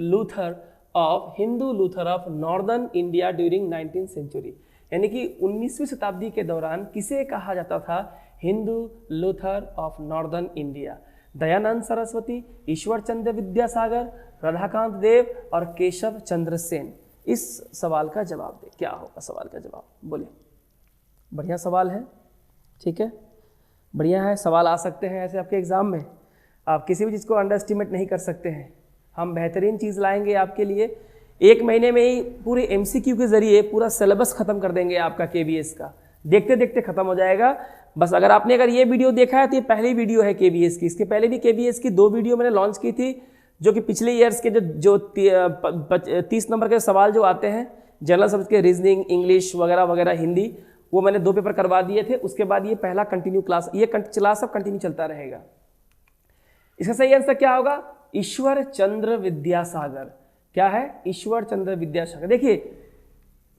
Luther of northern India during 19th century, यानी कि 19वीं शताब्दी के दौरान किसे कहा जाता था, Hindu Luther of northern India. Dayanand Saraswati, Ishwar Chandra Vidyasagar, Radhakant Dev और केशव चंद्र सेन। इस सवाल का जवाब दे, क्या होगा सवाल का जवाब, बोले। बढ़िया सवाल है, ठीक है, बढ़िया है, सवाल आ सकते हैं ऐसे आपके एग्जाम में, आप किसी भी चीज़ को अंडर एस्टिमेट नहीं कर सकते हैं। हम बेहतरीन चीज़ लाएंगे आपके लिए, 1 महीने में ही पूरे MCQ के जरिए पूरा सिलेबस खत्म कर देंगे आपका KVS का, देखते देखते खत्म हो जाएगा। बस अगर ये वीडियो देखा है तो ये पहली वीडियो है KVS की, इसके पहले भी KVS की 2 वीडियो मैंने लॉन्च की थी, जो कि पिछले ईयर्स के जो 30 नंबर के सवाल जो आते हैं जनरल सब्जेक्ट के, रीजनिंग, इंग्लिश वगैरह वगैरह, हिंदी, वो मैंने 2 पेपर करवा दिए थे। उसके बाद ये पहला कंटिन्यू क्लास, ये क्लास सब कंटिन्यू चलता रहेगा। इसका सही आंसर क्या होगा, ईश्वर चंद्र विद्यासागर। क्या है, ईश्वर चंद्र विद्यासागर। देखिए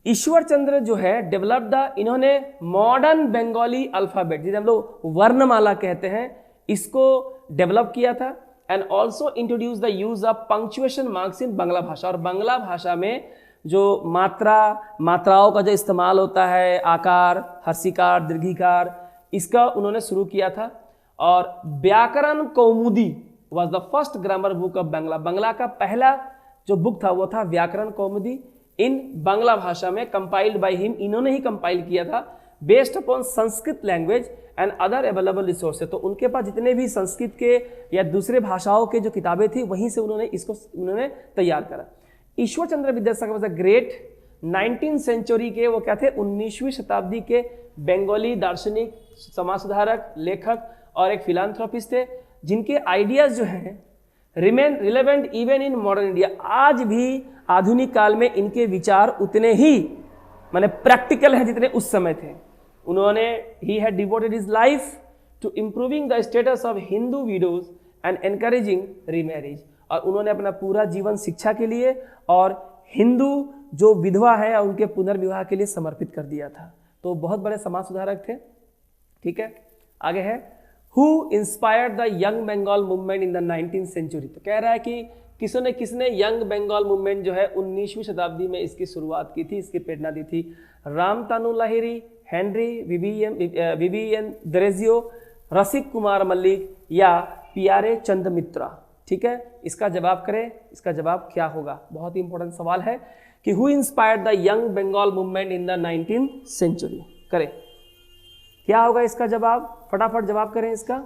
ईश्वर चंद्र जो है डेवलप द, इन्होंने मॉडर्न बंगाली अल्फाबेट, जिसे हम लोग वर्णमाला कहते हैं, इसको डेवलप किया था, and also introduce the use of punctuation marks in Bangla भाषा। और बांग्ला भाषा में जो मात्राओं का जो इस्तेमाल होता है, आकार, हर्षिकार, दीर्घिकार, इसका उन्होंने शुरू किया था। और Vyakaran Kaumudi was the first grammar book of Bangla, Bangla का पहला जो बुक था वो था व्याकरण कौमुदी इन बांग्ला भाषा में, कंपाइल्ड बाय हिम, इन्होंने ही कंपाइल किया था, based upon Sanskrit language and other available resources. तो उनके पास जितने भी संस्कृत के या दूसरे भाषाओं के जो किताबें थी, वहीं से उन्होंने इसको तैयार करा। ईश्वर Chandra Vidyasagar was a great 19वीं सेंचुरी के वो क्या थे, 19वीं शताब्दी के बंगाली दार्शनिक, समाज सुधारक, लेखक और एक फिलांथ्रोपिस्ट थे, जिनके आइडियाज जो हैं remain relevant even in modern India. आज भी आधुनिक काल में इनके विचार उतने ही माने प्रैक्टिकल हैं जितने उस समय थे। उन्होंने he had devoted his life to improving the status of Hindu widows and encouraging remarriage. और उन्होंने अपना पूरा जीवन शिक्षा के लिए और हिंदू जो विधवा है उनके पुनर्विवाह के लिए समर्पित कर दिया था। तो बहुत बड़े समाज सुधारक थे। ठीक है, आगे है who inspired the young Bengal movement in the 19वीं सेंचुरी। तो कह रहा है कि किसने यंग बंगाल मूवमेंट जो है 19वीं शताब्दी में इसकी शुरुआत की थी, इसकी प्रेरणा दी थी। रामतानु लाहिरी, हेनरी विवियन दरेजियो, रसिक कुमार मल्लिक या पियारे चंद मित्रा। ठीक है, इसका जवाब करें, इसका जवाब क्या होगा? बहुत ही इंपॉर्टेंट सवाल है कि who inspired the young Bengal movement in the 19वीं सेंचुरी। करें, क्या होगा इसका जवाब? फटाफट जवाब करें इसका।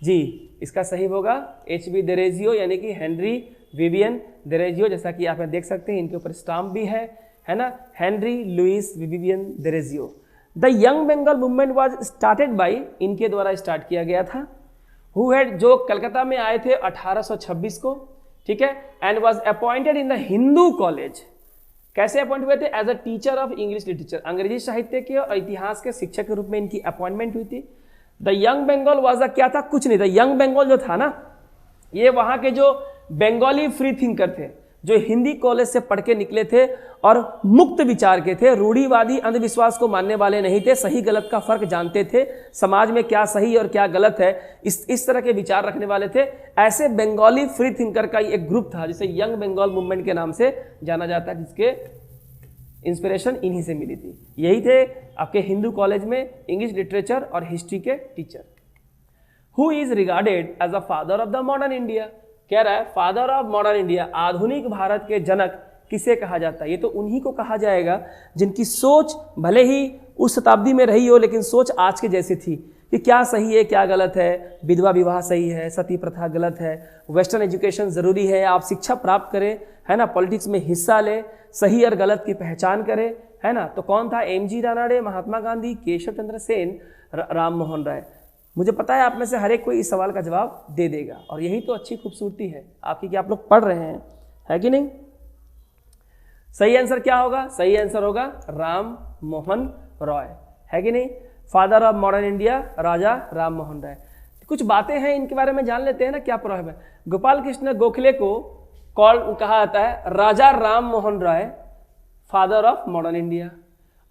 जी, इसका सही होगा HB दरेजियो यानी कि हेनरी विवियन दरेजियो। जैसा कि आप देख सकते हैं इनके ऊपर स्टाम्प भी है ना, Henry Louis Vivian Derozio. The young Bengal movement was started by, इनके द्वारा स्टार्ट किया गया था। हु हैड, जो कलकत्ता में आए थे 1826 को। ठीक है, and was appointed in the Hindu college. कैसे अपॉइंट हुए थे? As a teacher of English literature, अंग्रेजी साहित्य के और इतिहास के शिक्षक के रूप में इनकी अपॉइंटमेंट हुई थी। The young Bengal was a क्या था? कुछ नहीं था। यंग बंगाल जो था ना, ये वहां के जो बंगाली फ्री थिंकर थे, जो हिंदी कॉलेज से पढ़ के निकले थे और मुक्त विचार के थे, रूढ़िवादी अंधविश्वास को मानने वाले नहीं थे, सही गलत का फर्क जानते थे, समाज में क्या सही और क्या गलत है इस तरह के विचार रखने वाले थे। ऐसे बंगाली फ्री थिंकर का एक ग्रुप था जिसे यंग बंगाल मूवमेंट के नाम से जाना जाता है, जिसके इंस्पिरेशन इन्हीं से मिली थी। यही थे आपके हिंदू कॉलेज में इंग्लिश लिटरेचर और हिस्ट्री के teacher. Who is regarded as a father of the modern India. कह रहा है फादर ऑफ मॉडर्न इंडिया, आधुनिक भारत के जनक किसे कहा जाता है? ये तो उन्हीं को कहा जाएगा जिनकी सोच भले ही उस शताब्दी में रही हो, लेकिन सोच आज के जैसी थी कि क्या सही है क्या गलत है, विधवा विवाह सही है, सती प्रथा गलत है, वेस्टर्न एजुकेशन जरूरी है, आप शिक्षा प्राप्त करें, है ना, पॉलिटिक्स में हिस्सा लें, सही और गलत की पहचान करें, है ना। तो कौन था? MG रानाडे, महात्मा गांधी, केशव चंद्र सेन, राम मोहन राय। मुझे पता है आप में से हर एक कोई इस सवाल का जवाब दे देगा, और यही तो अच्छी खूबसूरती है आपकी कि आप लोग पढ़ रहे हैं, है कि नहीं। सही आंसर क्या होगा? सही आंसर होगा राम मोहन रॉय, है कि नहीं। फादर ऑफ मॉडर्न इंडिया राजा राम मोहन राय। कुछ बातें हैं इनके बारे में जान लेते हैं ना, क्या प्रॉब्लम है। गोपाल कृष्ण गोखले को कहा जाता है राजा राम मोहन राय, फादर ऑफ मॉडर्न इंडिया।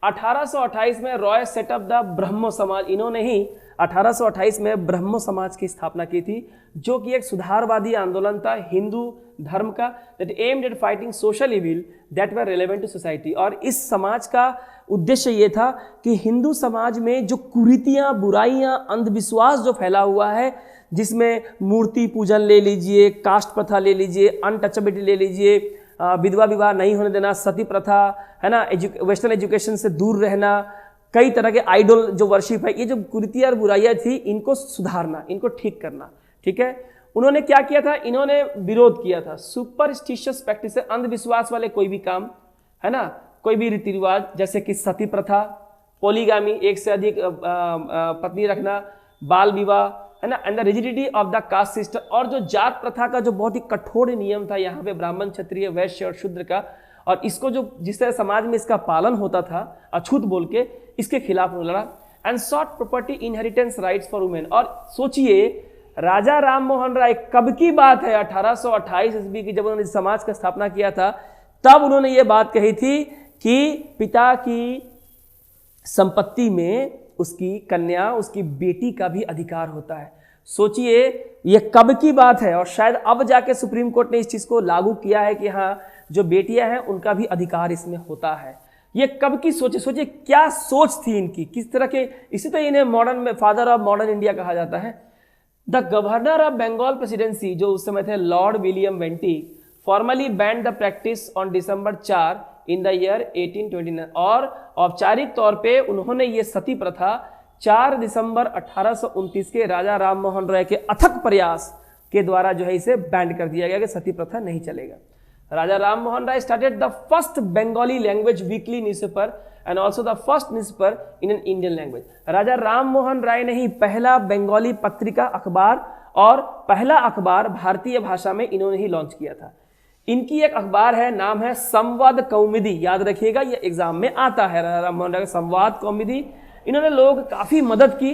1828 में रॉय सेटअप द ब्रह्मो समाज, इन्होंने ही 1828 में ब्रह्मो समाज की स्थापना की थी, जो कि एक सुधारवादी आंदोलन था हिंदू धर्म का, that aimed at fighting social evil that were relevant to society. और इस समाज का उद्देश्य ये था कि हिंदू समाज में जो कुरीतियां, बुराइयां, अंधविश्वास जो फैला हुआ है, जिसमें मूर्ति पूजन ले लीजिए, कास्ट प्रथा ले लीजिए, अनटचेबिलिटी ले लीजिए, विधवा विवाह नहीं होने देना, सती प्रथा, है ना, वेस्टर्न एजुकेशन से दूर रहना, कई तरह के आइडल जो वर्शिप है, ये जो कुरीतियां और बुराइयां थी, इनको सुधारना, इनको ठीक करना। ठीक है, उन्होंने क्या किया था? इन्होंने विरोध किया था सुपरस्टिशियस प्रैक्टिस, अंधविश्वास वाले कोई भी काम, है ना, कोई भी रीति रिवाज, जैसे कि सती प्रथा, पोलीगामी, एक से अधिक पत्नी रखना, बाल विवाह, है ना, and the rigidity of the caste system, और जो जात प्रथा का जो बहुत ही कठोर नियम था यहाँ पे ब्राह्मण, क्षत्रिय, वैश्य और शूद्र का, और इसको जो जिस तरह समाज में इसका पालन होता था अछूत बोल के, इसके खिलाफ उन्होंने लड़ा। And sought property inheritance rights for women. और सोचिए राजा राम मोहन राय, कब की बात है? 1828 ईस्वी की, जब उन्होंने समाज का स्थापना किया था, तब उन्होंने ये बात कही थी कि पिता की संपत्ति में उसकी कन्या, उसकी बेटी का भी अधिकार होता है। सोचिए ये कब की बात है, और शायद अब जाके सुप्रीम कोर्ट ने इस चीज को लागू किया है कि हाँ, जो बेटियां हैं उनका भी अधिकार इसमें होता है। ये कब की सोच है? सोचिए क्या सोच थी इनकी, किस तरह के, इसी तो इन्हें मॉडर्न में फादर ऑफ मॉडर्न इंडिया कहा जाता है। The governor of Bengal presidency, जो उस समय थे lord William Bentinck, formally banned the practice on December 4 in the year 1829, और औपचारिक तौर पे उन्होंने ये सती प्रथा 4 दिसंबर 1829 के राजा राम मोहन राय के अथक प्रयास के द्वारा जो है इसे बैंड कर दिया गया कि सती प्रथा नहीं चलेगा। Raja Ram Mohan Roy started the first Bengali language weekly newspaper and also the first newspaper in an Indian language. Raja Ram Mohan Roy ने ही पहला बंगाली पत्रिका अखबार और पहला अखबार भारतीय भाषा में इन्होंने ही लॉन्च किया था। इनकी एक अखबार है, नाम है संवाद कौमुदी, याद रखिएगा ये एग्जाम में आता है। राजा राम मोहन राय संवाद कौमुदी, इन्होंने लोग काफी मदद की,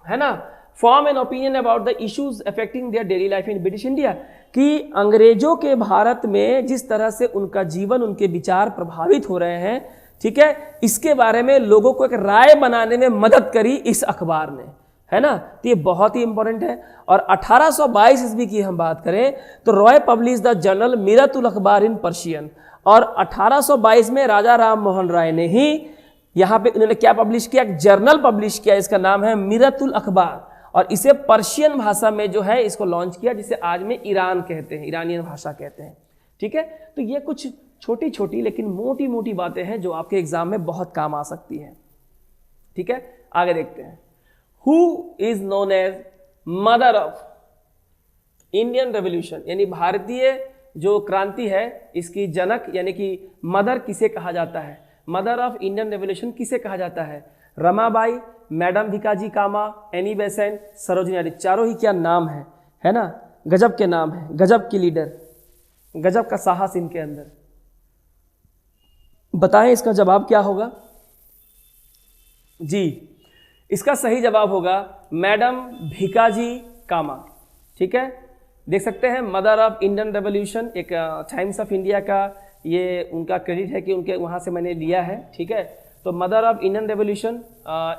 है ना, form an opinion about the issues affecting their daily life in British India, कि अंग्रेजों के भारत में जिस तरह से उनका जीवन, उनके विचार प्रभावित हो रहे हैं, ठीक है, इसके बारे में लोगों को एक राय बनाने में मदद करी इस अखबार ने, है ना। तो ये बहुत ही इंपॉर्टेंट है। और 1822 ईस्वी की हम बात करें तो रॉय पब्लिश द जर्नल मीरतुल अखबार इन पर्शियन, और 1822 में राजा राम मोहन राय ने ही यहाँ पे उन्होंने क्या पब्लिश किया, एक जर्नल पब्लिश किया, इसका नाम है मीरतुल अखबार, और इसे पर्शियन भाषा में जो है इसको लॉन्च किया, जिसे आज में ईरान कहते हैं, ईरानियन भाषा कहते हैं, ठीक है। तो ये कुछ छोटी छोटी लेकिन मोटी मोटी बातें हैं जो आपके एग्जाम में बहुत काम आ सकती हैं, ठीक है। आगे देखते हैं। Who is known as mother of Indian revolution, यानी भारतीय जो क्रांति है इसकी जनक यानी कि मदर किसे कहा जाता है, मदर ऑफ इंडियन रेवोल्यूशन किसे कहा जाता है? रमाबाई, मैडम भिकाजी कामा, एनी बेसेंट, सरोजिनी नायडू। चारों ही क्या नाम है ना, गजब के नाम है, गजब की लीडर, गजब का साहस इनके अंदर। बताएं इसका जवाब क्या होगा जी? इसका सही जवाब होगा मैडम भिकाजी कामा, ठीक है। देख सकते हैं मदर ऑफ इंडियन रेवोल्यूशन, एक टाइम्स ऑफ इंडिया का ये उनका क्रेडिट है कि उनके वहाँ से मैंने लिया है, ठीक है। तो mother of Indian revolution,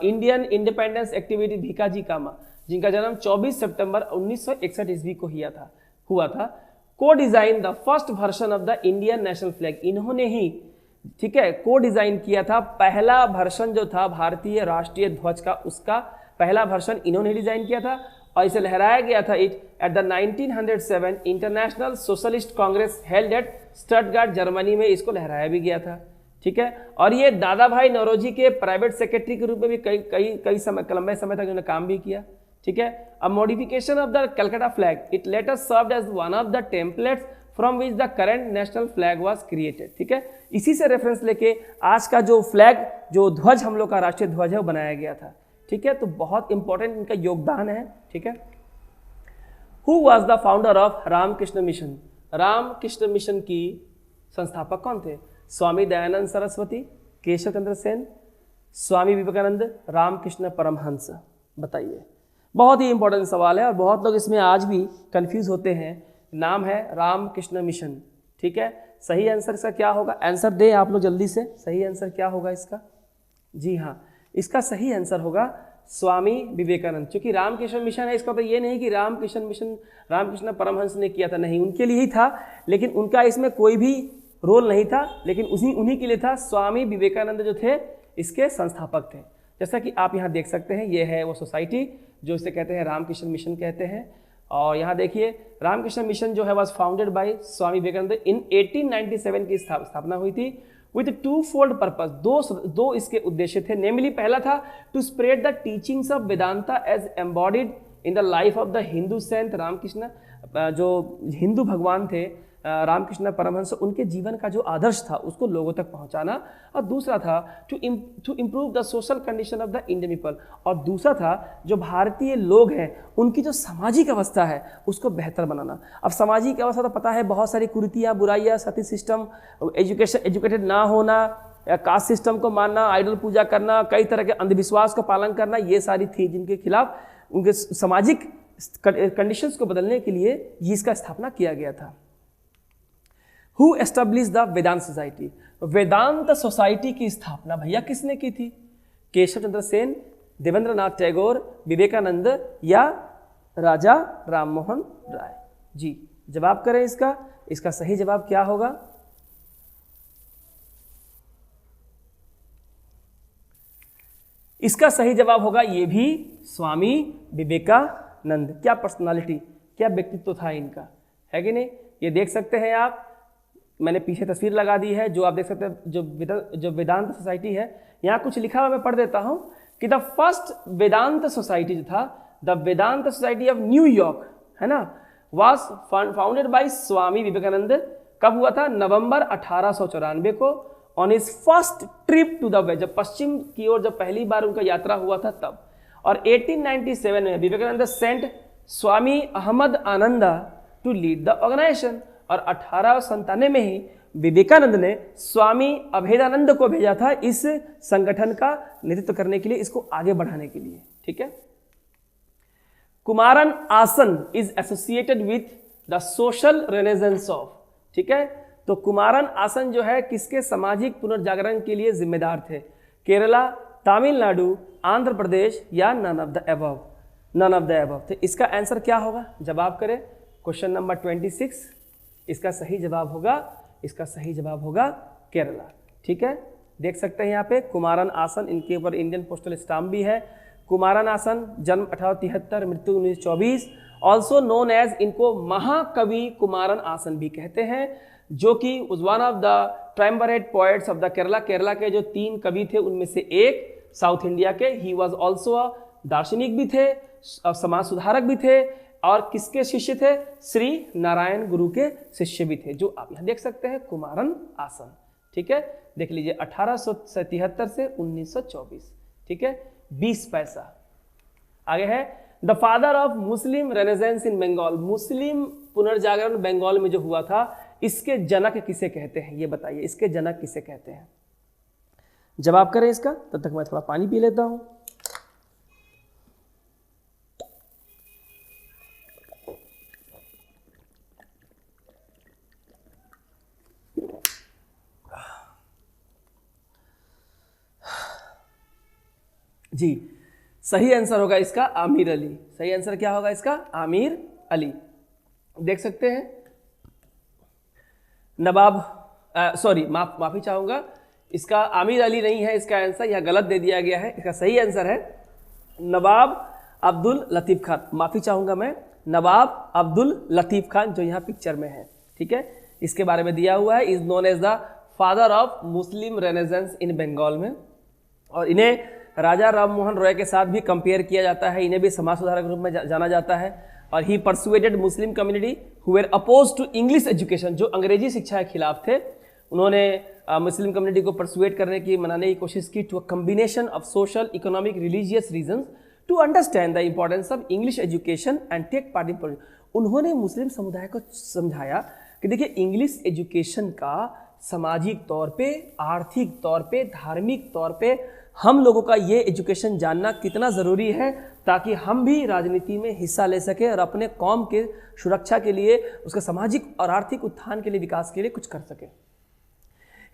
Indian independence activity Bhikaji Cama, जिनका जन्म 24 सितंबर 1961 ईस्वी को हुआ था। को design the first version of the Indian national flag, इन्होंने ही, ठीक है, को डिजाइन किया था। पहला वर्जन जो था भारतीय राष्ट्रीय ध्वज का, उसका पहला वर्जन इन्होंने डिजाइन किया था, और इसे लहराया गया था at the 1907 international socialist Congress held at Stuttgart Germany में, इसको लहराया भी गया था, ठीक है। और ये दादा भाई नौरोजी के प्राइवेट सेक्रेटरी के रूप में भी कई समय, लंबे समय तक इन्होंने काम भी किया, ठीक है। A modification of the Calcutta flag, it later served as one of the templates from which the current national flag was created, ठीक है। इसी से रेफरेंस लेके आज का जो फ्लैग, जो ध्वज हम लोग का राष्ट्रीय ध्वज है, वो बनाया गया था, ठीक है। तो बहुत इंपॉर्टेंट इनका योगदान है, ठीक है। Who was the founder of Ramakrishna Mission, Ramakrishna Mission की संस्थापक कौन थे? स्वामी दयानंद सरस्वती, केशव चंद्र सेन, स्वामी विवेकानंद, रामकृष्ण परमहंस। बताइए, बहुत ही इंपॉर्टेंट सवाल है और बहुत लोग इसमें आज भी कंफ्यूज होते हैं। नाम है रामकृष्ण मिशन, ठीक है। सही आंसर इसका क्या होगा? आंसर दे आप लोग जल्दी से, सही आंसर क्या होगा इसका? जी हाँ, इसका सही आंसर होगा स्वामी विवेकानंद। क्योंकि रामकृष्ण मिशन है, इसका तो ये नहीं कि रामकृष्ण मिशन रामकृष्ण परमहंस ने किया था, नहीं, उनके लिए ही था, लेकिन उनका इसमें कोई भी रोल नहीं था, लेकिन उन्हीं के लिए था। स्वामी विवेकानंद जो थे इसके संस्थापक थे। जैसा कि आप यहाँ देख सकते हैं, ये है वो सोसाइटी जो इसे कहते हैं रामकृष्ण मिशन कहते हैं। और यहाँ देखिए, रामकृष्ण मिशन जो है was founded by Swami Vivekananda इन 1897 की स्थापना हुई थी विथ टू फोल्ड पर्पस, दो इसके उद्देश्य थे। नेमली पहला था to spread the teachings of Vedanta as embodied in the life of the Hindu saint Ramakrishna, जो हिंदू भगवान थे रामकृष्ण परमहंस, उनके जीवन का जो आदर्श था उसको लोगों तक पहुंचाना। और दूसरा था to improve the social condition of the Indian people, और दूसरा था जो भारतीय लोग हैं उनकी जो सामाजिक अवस्था है उसको बेहतर बनाना। अब सामाजिक अवस्था तो पता है, बहुत सारी कुरीतियाँ, बुराइयाँ, सती सिस्टम, एजुकेटेड ना होना, कास्ट सिस्टम को मानना, आइडल पूजा करना, कई तरह के अंधविश्वास को पालन करना, ये सारी थी जिनके खिलाफ उनके सामाजिक कंडीशंस को बदलने के लिए इसका स्थापना किया गया था। Who established the Vedanta Society, Vedanta Society की स्थापना भैया किसने की थी? केशव चंद्र सेन, देवेंद्र नाथ टैगोर, विवेकानंद या राजा राममोहन राय? जी, जवाब करें इसका सही जवाब क्या होगा? इसका सही जवाब होगा ये भी स्वामी विवेकानंद। क्या पर्सनालिटी, क्या व्यक्तित्व था इनका, है कि नहीं? ये देख सकते हैं आप, मैंने पीछे तस्वीर लगा दी है जो आप देख सकते हैं, जो वेदांत सोसाइटी है। यहाँ कुछ लिखा हुआ मैं पढ़ देता हूँ कि द फर्स्ट वेदांत सोसाइटी जो था, the Vedanta Society of New York, है ना, was founded by Swami Vivekananda कब हुआ था? नवंबर 1894 को on his first trip to the West, जब पश्चिम की ओर जब पहली बार उनका यात्रा हुआ था तब। और 1897 में Vivekananda sent Swami Abhedananda to lead the organisation, और 1897 में ही विवेकानंद ने स्वामी अभेदानंद को भेजा था इस संगठन का नेतृत्व करने के लिए, इसको आगे बढ़ाने के लिए। ठीक है। कुमारन आसन is associated with the social renaissance of, ठीक है। तो कुमारन आसन जो है किसके सामाजिक पुनर्जागरण के लिए जिम्मेदार थे? केरला, तमिलनाडु, आंध्र प्रदेश या none of the above? None of the above. तो इसका आंसर क्या होगा? जवाब करें। क्वेश्चन नंबर 26, इसका सही जवाब होगा केरला। ठीक है, देख सकते हैं यहाँ पे कुमारन आसन, इनके ऊपर इंडियन पोस्टल स्टाम्प भी है। कुमारन आसन, जन्म 1873, मृत्यु 1924, ऑल्सो नोन एज, इनको महाकवि कुमारन आसन भी कहते हैं, जो कि one of the triumvirate poets of the Kerala. Kerala के जो 3 कवि थे उनमें से एक साउथ इंडिया के। ही वॉज ऑल्सो अ दार्शनिक भी थे, समाज सुधारक भी थे, और किसके शिष्य थे? श्री नारायण गुरु के शिष्य भी थे, जो आप यहाँ देख सकते हैं कुमारन आसन। ठीक है, देख लीजिए 1873 से 1924। ठीक है, 20 पैसा। आगे है the father of Muslim renaissance in Bengal. मुस्लिम पुनर्जागरण बंगाल में जो हुआ था, इसके जनक किसे कहते हैं? ये बताइए, इसके जनक किसे कहते हैं? जवाब करें इसका, तब तक मैं थोड़ा पानी पी लेता हूं। जी, सही आंसर होगा इसका आमिर अली। सही आंसर क्या होगा इसका? आमिर अली। देख सकते हैं नवाब, सॉरी माफी चाहूंगा, इसका आमिर अली नहीं है इसका आंसर, यह गलत दे दिया गया है। इसका सही आंसर है नवाब अब्दुल लतीफ खान। माफी चाहूंगा मैं, नवाब अब्दुल लतीफ खान, जो यहाँ पिक्चर में है। ठीक है, इसके बारे में दिया हुआ है, is known as the father of Muslim renaissance in Bengal में। और इन्हें राजा राम मोहन रॉय के साथ भी कंपेयर किया जाता है, इन्हें भी समाज सुधारक के रूप में जाना जाता है। और he persuaded Muslim community who were oppose to English education, जो अंग्रेजी शिक्षा के खिलाफ थे, उन्होंने मुस्लिम कम्युनिटी को परसुएड करने की, मनाने की कोशिश की, to a combination of social, economic, religious reasons to understand the importance of English education and take part in politics. उन्होंने मुस्लिम समुदाय को समझाया कि देखिए, इंग्लिश एजुकेशन का सामाजिक तौर पे, आर्थिक तौर पे, धार्मिक तौर पे हम लोगों का ये एजुकेशन जानना कितना ज़रूरी है, ताकि हम भी राजनीति में हिस्सा ले सकें और अपने कौम के सुरक्षा के लिए, उसके सामाजिक और आर्थिक उत्थान के लिए, विकास के लिए कुछ कर सकें।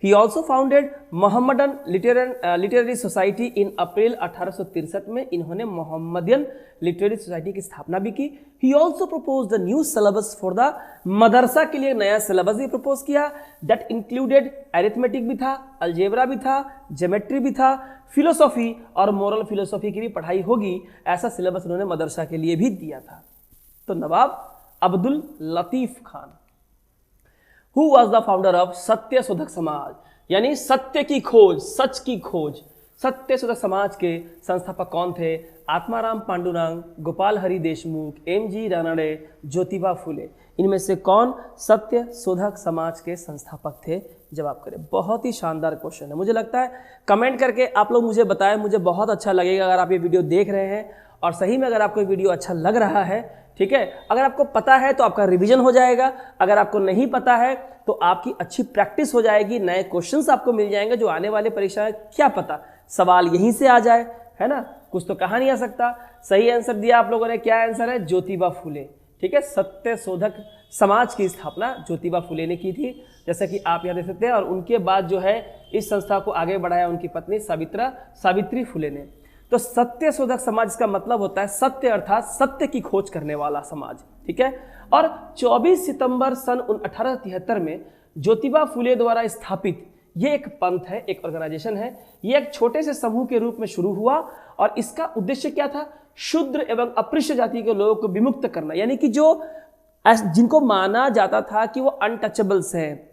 He also founded Mohammedan literary society in April 1863 में इन्होंने मोहम्मदियन लिटरेरी सोसाइटी की स्थापना भी की। He also proposed the new syllabus for the मदरसा के लिए नया सिलेबस भी प्रपोज किया, that included अरिथमेटिक भी था, अलजेब्रा भी था, ज्योमेट्री भी था, फिलोसॉफी और मोरल फिलोसॉफी की भी पढ़ाई होगी, ऐसा सिलेबस उन्होंने मदरसा के लिए भी दिया था। तो नवाब Abdul Latif Khan Who was the founder of सत्य शोधक समाज, यानी सत्य की खोज, सच की खोज। सत्य शोधक समाज के संस्थापक कौन थे? आत्माराम पांडुरंग, गोपाल हरि देशमुख, एम.जी. रानडे, ज्योतिबा फुले। इनमें से कौन सत्य शोधक समाज के संस्थापक थे? जवाब करें। बहुत ही शानदार क्वेश्चन है, मुझे लगता है कमेंट करके आप लोग मुझे बताएं, मुझे बहुत अच्छा लगेगा अगर आप ये वीडियो देख रहे हैं और सही में अगर आपको वीडियो अच्छा लग रहा है। ठीक है, अगर आपको पता है तो आपका रिवीजन हो जाएगा, अगर आपको नहीं पता है तो आपकी अच्छी प्रैक्टिस हो जाएगी, नए क्वेश्चंस आपको मिल जाएंगे जो आने वाले परीक्षा में, क्या पता सवाल यहीं से आ जाए, है ना, कुछ तो कहा नहीं आ सकता। सही आंसर दिया आप लोगों ने, क्या आंसर है? ज्योतिबा फुले। ठीक है, सत्य शोधक समाज की स्थापना ज्योतिबा फुले ने की थी, जैसा कि आप यहाँ देख सकते हैं। और उनके बाद जो है इस संस्था को आगे बढ़ाया उनकी पत्नी सावित्री फुले ने। तो सत्य शोधक समाज का मतलब होता है सत्य, अर्थात सत्य की खोज करने वाला समाज। ठीक है, और 24 सितंबर सन 1873 में ज्योतिबा फुले द्वारा स्थापित ये एक पंथ है, एक ऑर्गेनाइजेशन है। ये एक छोटे से समूह के रूप में शुरू हुआ और इसका उद्देश्य क्या था? शूद्र एवं अपृष्य जाति के लोगों को विमुक्त करना, यानी कि जो जिनको माना जाता था कि वो अनटचेबल्स हैं,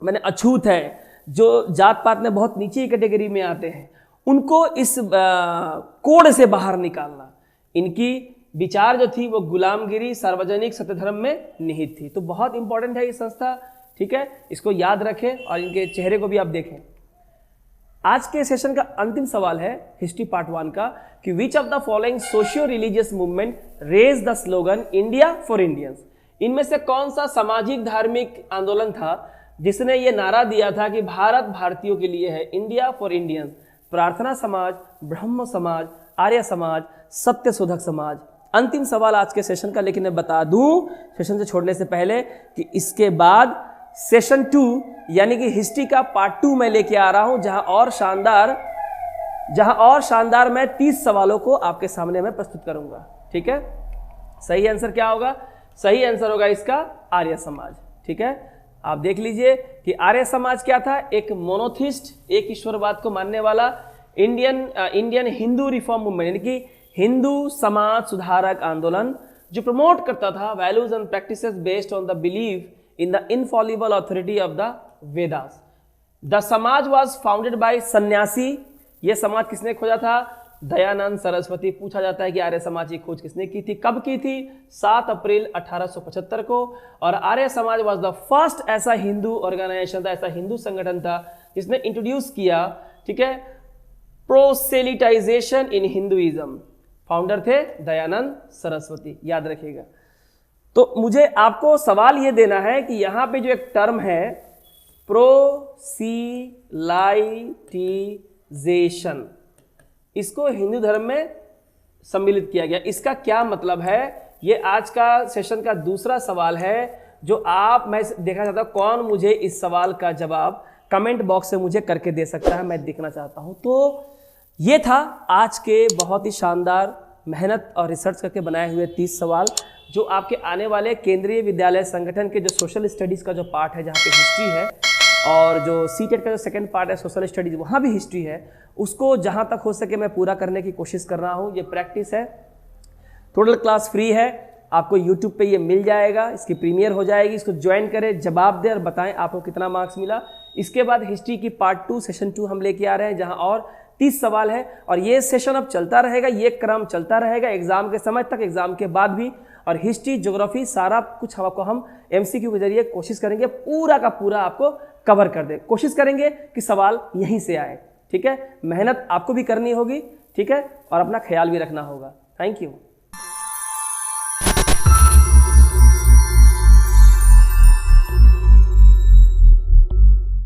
मैंने अछूत है, जो जात पात में बहुत नीचे कैटेगरी में आते हैं, उनको इस कोड से बाहर निकालना। इनकी विचार जो थी वो गुलामगिरी, सार्वजनिक सत्यधर्म में निहित थी। तो बहुत इंपॉर्टेंट है ये संस्था, ठीक है, इसको याद रखें और इनके चेहरे को भी आप देखें। आज के सेशन का अंतिम सवाल है हिस्ट्री पार्ट 1 का कि which of the following socio religious movement raise the slogan India for Indians. इनमें से कौन सा सामाजिक धार्मिक आंदोलन था जिसने ये नारा दिया था कि भारत भारतीयों के लिए है, इंडिया फॉर इंडियंस। प्रार्थना समाज, ब्रह्म समाज, आर्य समाज, सत्य शोधक समाज। अंतिम सवाल आज के सेशन का, लेकिन मैं बता दूं सेशन से छोड़ने से पहले कि इसके बाद सेशन 2 यानी कि हिस्ट्री का पार्ट 2 मैं लेके आ रहा हूं, जहां और शानदार मैं 30 सवालों को आपके सामने मैं प्रस्तुत करूंगा। ठीक है, सही आंसर क्या होगा? सही आंसर होगा इसका आर्य समाज। ठीक है, आप देख लीजिए कि आर्य समाज क्या था, एक मोनोथिस्ट, एक ईश्वरवाद को मानने वाला इंडियन हिंदू रिफॉर्म मूवमेंट, यानी कि हिंदू समाज सुधारक आंदोलन जो प्रमोट करता था values and practices based on the believe in the infallible authority of the Vedas. The समाज was founded by सन्यासी। ये समाज किसने खोजा था? दयानंद सरस्वती। पूछा जाता है कि आर्य समाज की खोज किसने की थी, कब की थी? 7 अप्रैल 1875 को। और Arya Samaj was the first ऐसा हिंदू ऑर्गेनाइजेशन था, ऐसा हिंदू संगठन था जिसने इंट्रोड्यूस किया, ठीक है, प्रोसेलिटाइजेशन इन हिंदुइज्म। फाउंडर थे दयानंद सरस्वती, याद रखिएगा। तो मुझे आपको सवाल ये देना है कि यहां पे जो एक टर्म है प्रोसिलाइटिजेशन, इसको हिंदू धर्म में सम्मिलित किया गया, इसका क्या मतलब है? ये आज का सेशन का दूसरा सवाल है जो मैं देखना चाहता हूं कौन मुझे इस सवाल का जवाब कमेंट बॉक्स में मुझे करके दे सकता है, मैं देखना चाहता हूं। तो ये था आज के बहुत ही शानदार मेहनत और रिसर्च करके बनाए हुए 30 सवाल जो आपके आने वाले केंद्रीय विद्यालय संगठन के जो सोशल स्टडीज़ का जो पार्ट है, जहाँ पे हिस्ट्री है, और जो सीटेट का जो सेकंड पार्ट है सोशल स्टडीज़, वहाँ भी हिस्ट्री है, उसको जहाँ तक हो सके मैं पूरा करने की कोशिश कर रहा हूँ। ये प्रैक्टिस है, टोटल क्लास फ्री है, आपको यूट्यूब पे ये मिल जाएगा, इसकी प्रीमियर हो जाएगी। इसको ज्वाइन करें, जवाब दें और बताएं आपको कितना मार्क्स मिला। इसके बाद हिस्ट्री की पार्ट 2 सेशन 2 हम लेके आ रहे हैं, जहाँ और 30 सवाल है और ये सेशन अब चलता रहेगा, ये क्रम चलता रहेगा एग्जाम के समय तक, एग्जाम के बाद भी। और हिस्ट्री, ज्योग्राफी, सारा कुछ आपको हम MCQ के जरिए कोशिश करेंगे पूरा का पूरा आपको कवर कर दे। कोशिश करेंगे कि सवाल यहीं से आए। ठीक है, मेहनत आपको भी करनी होगी। ठीक है, और अपना ख्याल भी रखना होगा। Thank you.